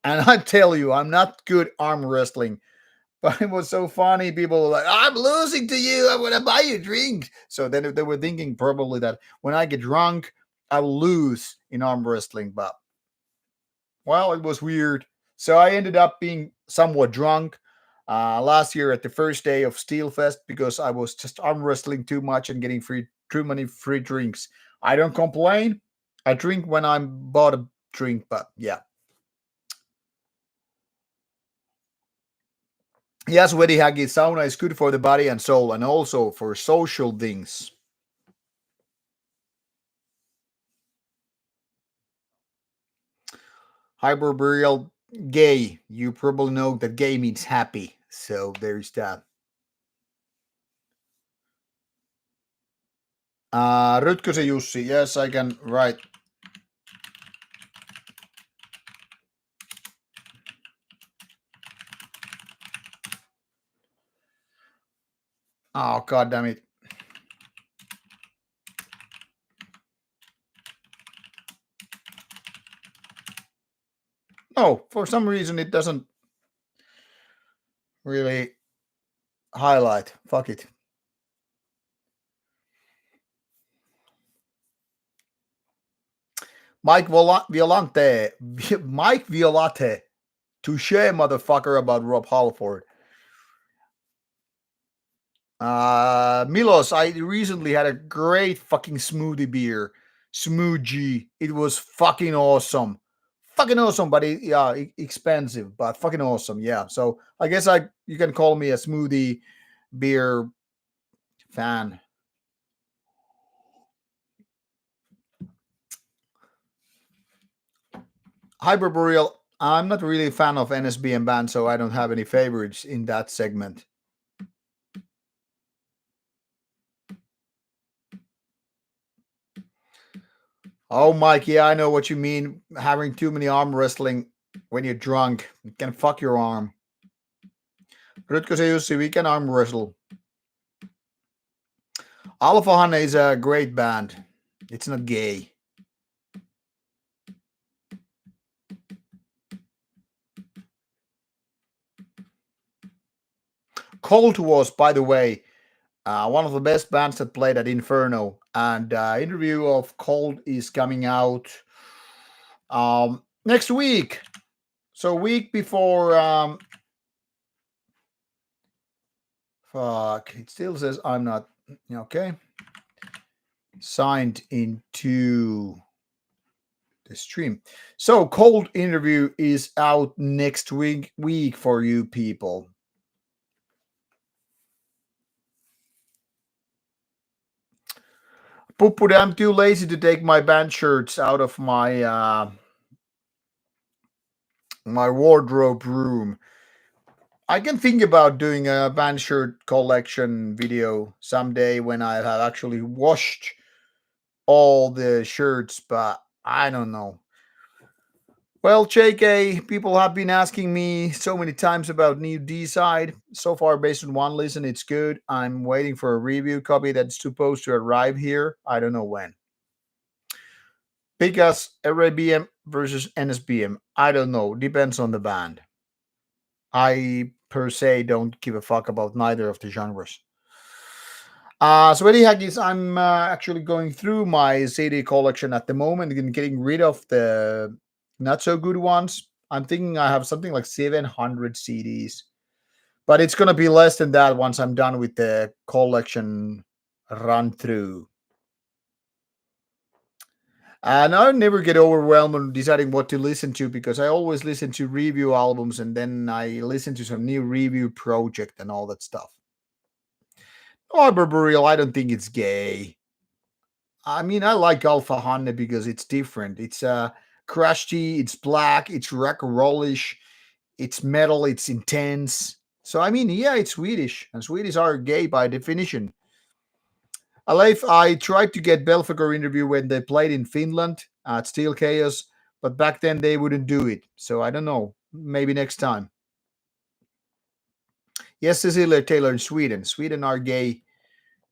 and I tell you, I'm not good arm wrestling. But it was so funny. People were like, "I'm losing to you. I'm gonna buy you a drink." So then they were thinking probably that when I get drunk, I will lose in arm wrestling. But well, it was weird. So I ended up being somewhat drunk last year at the first day of Steelfest because I was just arm wrestling too much and getting free too many free drinks. I don't complain. I drink when I'm bought a drink, but yeah. Yes, Wedi Hagi, sauna is good for the body and soul and also for social things. Hyperburial gay. You probably know that gay means happy. So there's that. Rutkösen Jussi. Yes, I can write. Oh, god damn it. No, for some reason it doesn't really highlight. Fuck it. Violante. Mike Violate. Touche, motherfucker, about Rob Halford. Milos, I recently had a great fucking smoothie beer. Smoothie. It was fucking awesome. Fucking awesome, but expensive, but fucking awesome. Yeah. So I guess you can call me a smoothie beer fan. Hyperboreal. I'm not really a fan of NSBM band, so I don't have any favorites in that segment. Oh, Mike, yeah, I know what you mean. Having too many arm wrestling when you're drunk it can fuck your arm. Rutger Jussi, we can arm wrestle. Alpha Hanne is a great band. It's not gay. Cold was, by the way, one of the best bands that played at Inferno. And interview of Cold is coming out next week. So week before. Fuck. It still says I'm not. Okay. Signed into the stream. So Cold interview is out next week for you people. Puppude, I'm too lazy to take my band shirts out of my my wardrobe room. I can think about doing a band shirt collection video someday when I have actually washed all the shirts, but I don't know. Well, JK, people have been asking me so many times about new D-side. So far, based on one listen, it's good. I'm waiting for a review copy that's supposed to arrive here. I don't know when. Because RABM versus NSBM, I don't know. Depends on the band. I per se don't give a fuck about neither of the genres. Sweaty Haggies, I'm actually going through my CD collection at the moment and getting rid of the not so good ones. I'm thinking I have something like 700 CDs, but it's going to be less than that once I'm done with the collection run through. And I never get overwhelmed on deciding what to listen to because I always listen to review albums and then I listen to some new review project and all that stuff. Arboreal, I don't think it's gay. I mean, I like Alpha Hanne because it's different. It's crusty, it's black, it's rock and rollish, it's metal, it's intense. So I mean, yeah, it's Swedish, and Swedish are gay by definition. I tried to get Belfagor interview when they played in Finland at Steel Chaos, but back then they wouldn't do it. So I don't know. Maybe next time. Yes, Cecilia Taylor in Sweden. Sweden are gay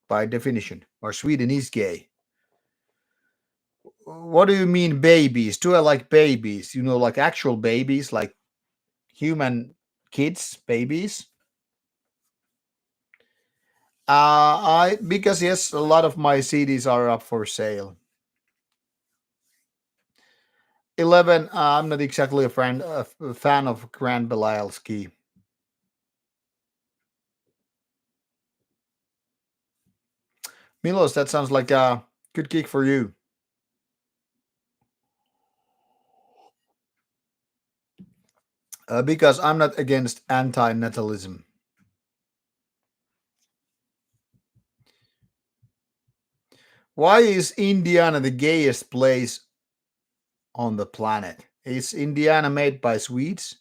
by definition, or Sweden is gay. What do you mean babies? Do I like babies? You know, like actual babies, like human kids, babies? I because yes, a lot of my CDs are up for sale. 11. I'm not exactly a fan of Grand Belial Ski. Milos, that sounds like a good gig for you. Because I'm not against anti-natalism. Why is Indiana the gayest place on the planet? Is Indiana made by Swedes?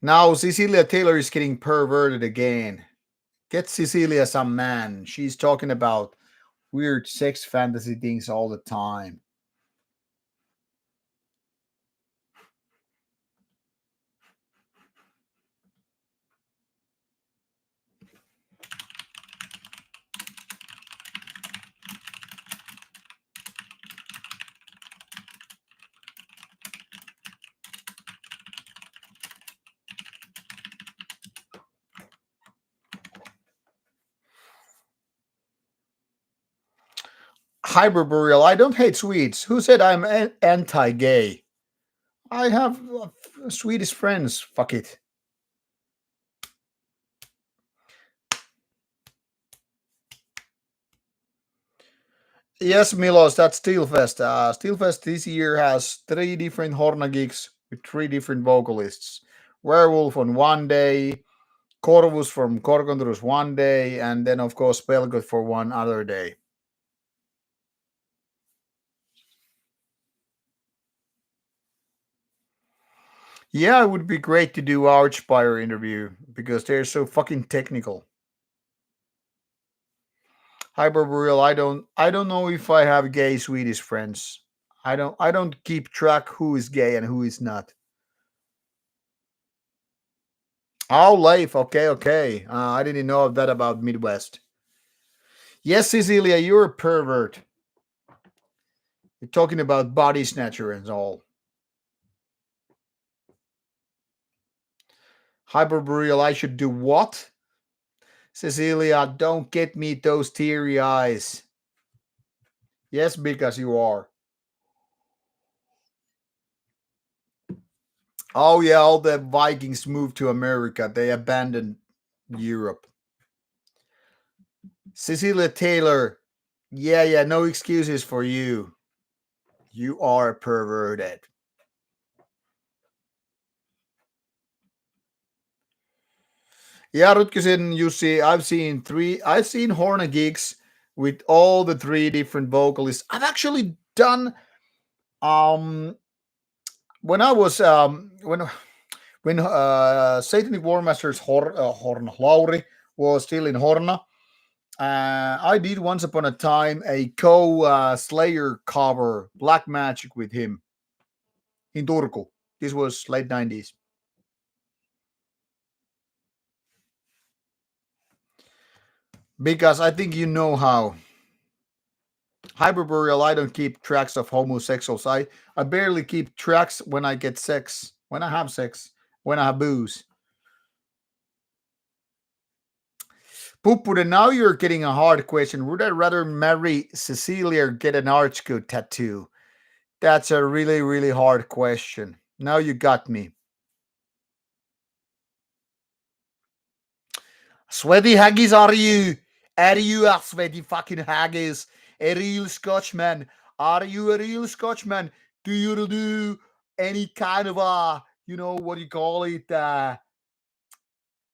Now Cecilia Taylor is getting perverted again. Get Cecilia some man. She's talking about weird sex fantasy things all the time. Hyperboreal, I don't hate Swedes. Who said I'm anti-gay? I have Swedish friends. Fuck it. Yes, Milos, that's Steelfest. Steelfest this year has three different Horna gigs with three different vocalists. Werewolf on one day, Corvus from Korkondrus one day, and then of course Spellgood for one other day. Yeah, it would be great to do Archspire interview because they're so fucking technical. Hyperboreal, I don't know if I have gay Swedish friends. I don't keep track who is gay and who is not. Oh, Leif, okay, okay. I didn't know that about Midwest. Yes, Cecilia, you're a pervert. You're talking about body snatcher and all. Hyperboreal, I should do what? Cecilia, don't get me those teary eyes. Yes, because you are. Oh yeah, all the Vikings moved to America. They abandoned Europe. Cecilia Taylor. Yeah, yeah, no excuses for you. You are perverted. Yeah, Rutgersen, you see, I've seen Horna gigs with all the three different vocalists. I've actually done um when I was when Satanic War Masters Horn Lauri was still in Horna. I did once upon a time a co Slayer cover Black Magic with him in Turku. This was late 90s. Because I think you know how. Hyperboreal, I don't keep tracks of homosexuals. I barely keep tracks when I get sex, when I have sex, when I have booze. Puppude, now you're getting a hard question. Would I rather marry Cecilia or get an Archgood tattoo? That's a really, really hard question. Now you got me. Sweaty haggis are you? Are you a sweaty fucking haggis? A real Scotchman? Are you a real Scotchman? Do you do any kind of what do you call it,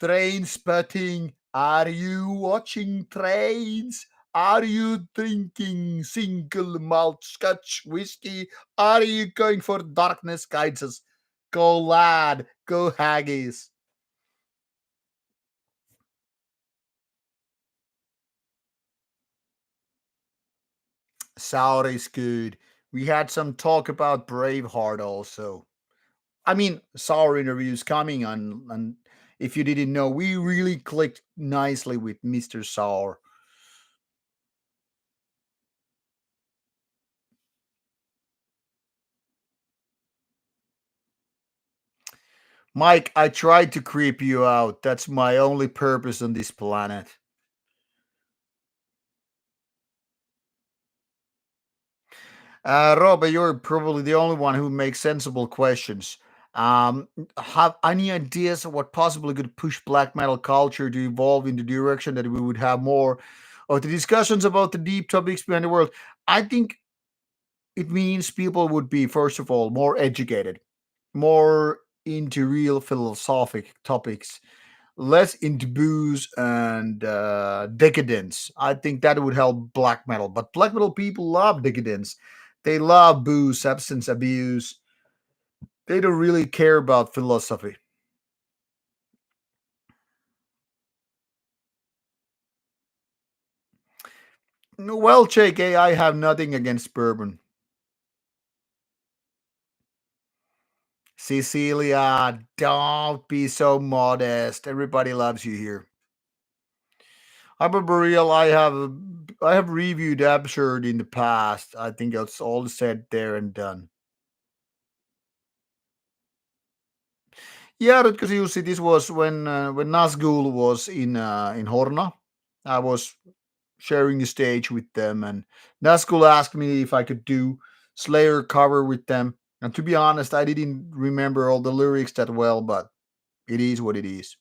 train spotting? Are you watching trains? Are you drinking single malt Scotch whiskey? Are you going for darkness guides us? Go lad, go haggis. Sour is good. We had some talk about Braveheart also. I mean, Sour interviews coming on, and if you didn't know, we really clicked nicely with Mr. Sour. Mike, I tried to creep you out. That's my only purpose on this planet. Rob, you're probably the only one who makes sensible questions. Have any ideas of what possibly could push black metal culture to evolve in the direction that we would have more of the discussions about the deep topics behind the world? I think it means people would be, first of all, more educated, more into real philosophic topics, less into booze and decadence. I think that would help black metal. But black metal people love decadence. They love booze, substance abuse. They don't really care about philosophy. Well, JK, I have nothing against bourbon. Cecilia, don't be so modest. Everybody loves you here. Hyperboreal, I have reviewed Absurd in the past. I think it's all said there and done. Yeah, because you see, this was when Nazgul was in Horna. I was sharing the stage with them, and Nazgul asked me if I could do Slayer cover with them. And to be honest, I didn't remember all the lyrics that well, but it is what it is.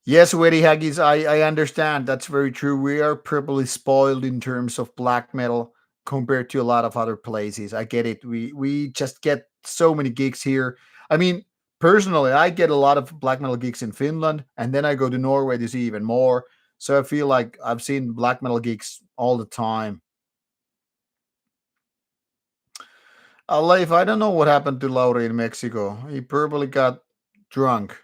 Yes, Weddy Haggis, I understand. That's very true. We are probably spoiled in terms of black metal compared to a lot of other places. I get it. We just get so many gigs here. I mean, personally, I get a lot of black metal gigs in Finland, and then I go to Norway to see even more. So I feel like I've seen black metal gigs all the time. Leif, I don't know what happened to Laura in Mexico. He probably got drunk.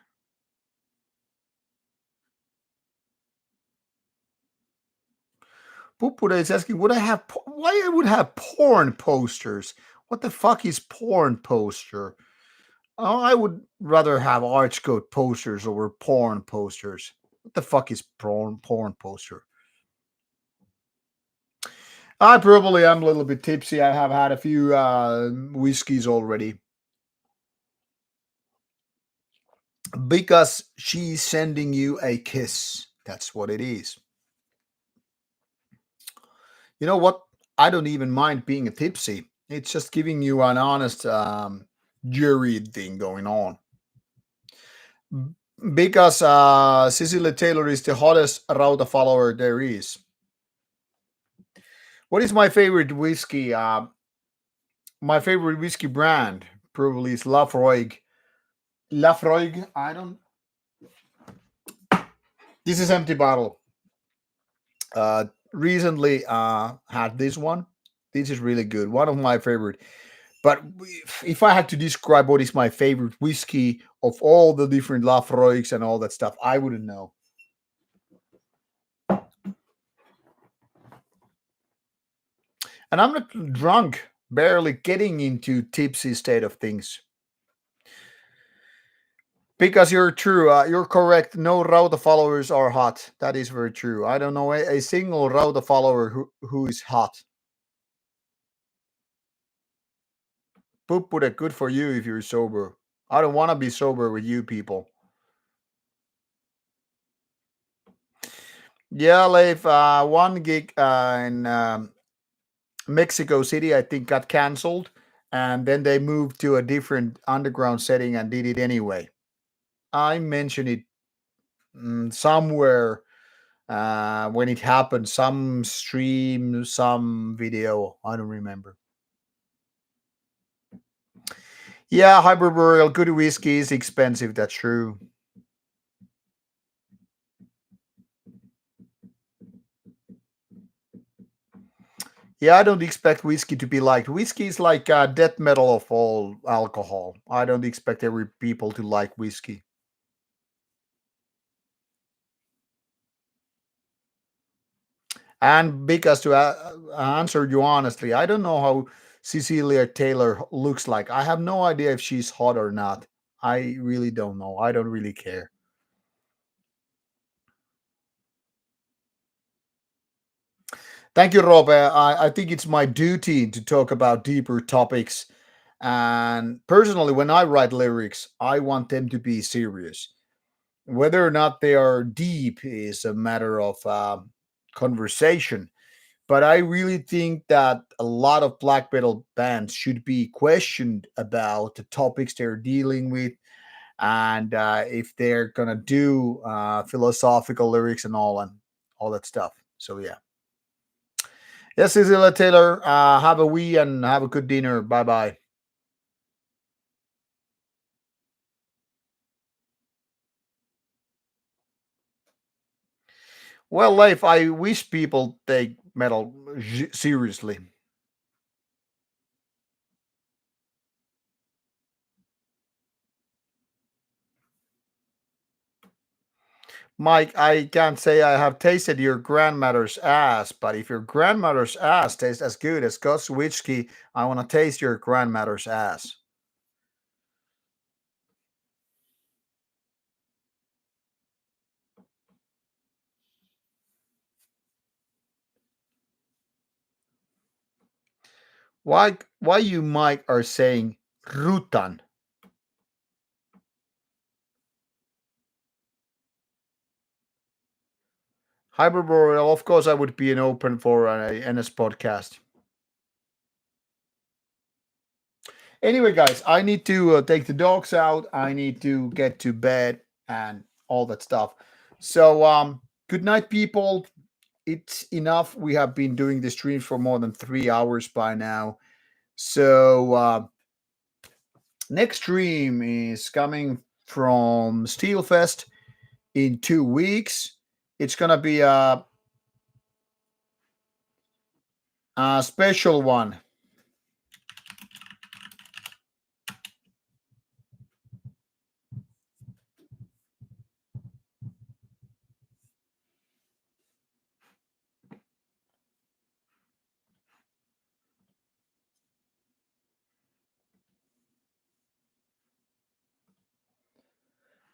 Pupuda is asking, would I have why I would have porn posters? What the fuck is porn poster? Oh, I would rather have Archcode posters over porn posters. What the fuck is porn poster? I probably am a little bit tipsy. I have had a few whiskeys already because she's sending you a kiss. That's what it is. You know what? I don't even mind being a tipsy. It's just giving you an honest jury thing going on. Because Cecilia Taylor is the hottest Rauta follower there is. What is my favorite whiskey? My favorite whiskey brand probably is Lafroig. Lafroig. I don't. This is empty bottle. Recently had this one. This is really good. One of my favorite. But if I had to describe what is my favorite whiskey of all the different Lafroigs and all that stuff, I wouldn't know. And I'm not drunk, barely getting into tipsy state of things. Because you're true, you're correct. No Rauta followers are hot. That is very true. I don't know a single Rauta follower who is hot. Poop put it good for you if you're sober. I don't want to be sober with you people. Yeah, Leif, one gig in Mexico City, I think, got canceled, and then they moved to a different underground setting and did it anyway. I mentioned it somewhere when it happened, some stream, some video. I don't remember. Yeah, Hyperboreal, good whiskey is expensive. That's true. Yeah, I don't expect whiskey to be liked. Whiskey is like death metal of all alcohol. I don't expect every people to like whiskey. And because to answer you honestly, I don't know how Cecilia Taylor looks like. I have no idea if she's hot or not. I really don't know. I don't really care. Thank you, Rob. I think it's my duty to talk about deeper topics. And personally, when I write lyrics, I want them to be serious. Whether or not they are deep is a matter of conversation. But I really think that a lot of black metal bands should be questioned about the topics they're dealing with, and if they're gonna do philosophical lyrics and all that stuff. So yeah. Yes, Cecilia Taylor. Have a wee and have a good dinner. Bye bye. Well, Leif, I wish people take metal seriously. Mike, I can't say I have tasted your grandmother's ass, but if your grandmother's ass tastes as good as God's whiskey, I want to taste your grandmother's ass. Why you, Mike, are saying Rutan? Hyperboreal, of course, I would be an open for an NS podcast. Anyway, guys, I need to take the dogs out. I need to get to bed and all that stuff. So, good night, people. It's enough. We have been doing the streams for more than 3 hours by now. So, next stream is coming from Steelfest in 2 weeks. It's gonna be a special one.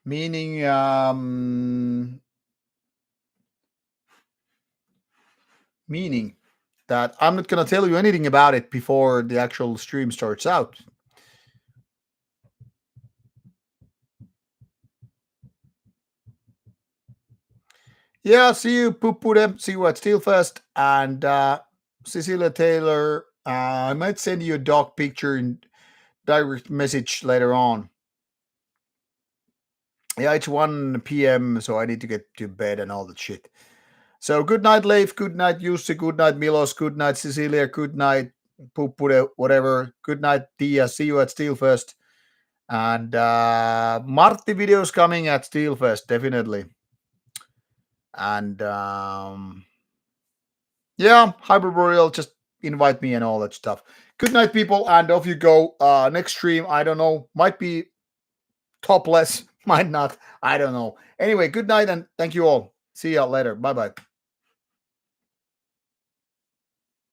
Meaning, meaning that I'm not gonna tell you anything about it before the actual stream starts out. Yeah, see you, Pupure. See you at Steelfest. And Cecilia Taylor, I might send you a dog picture in direct message later on. Yeah, it's 1 p.m., so I need to get to bed and all that shit. So good night, Leif. Good night, Jussi. Good night, Milos. Good night, Cecilia. Good night, Pupure, whatever. Good night, Tia. See you at Steelfest. And Marty videos coming at Steelfest, definitely. And yeah, Hyperboreal, just invite me and all that stuff. Good night, people, and off you go. Next stream, I don't know, might be topless, might not, I don't know. Anyway, good night and thank you all. See y'all later. Bye bye.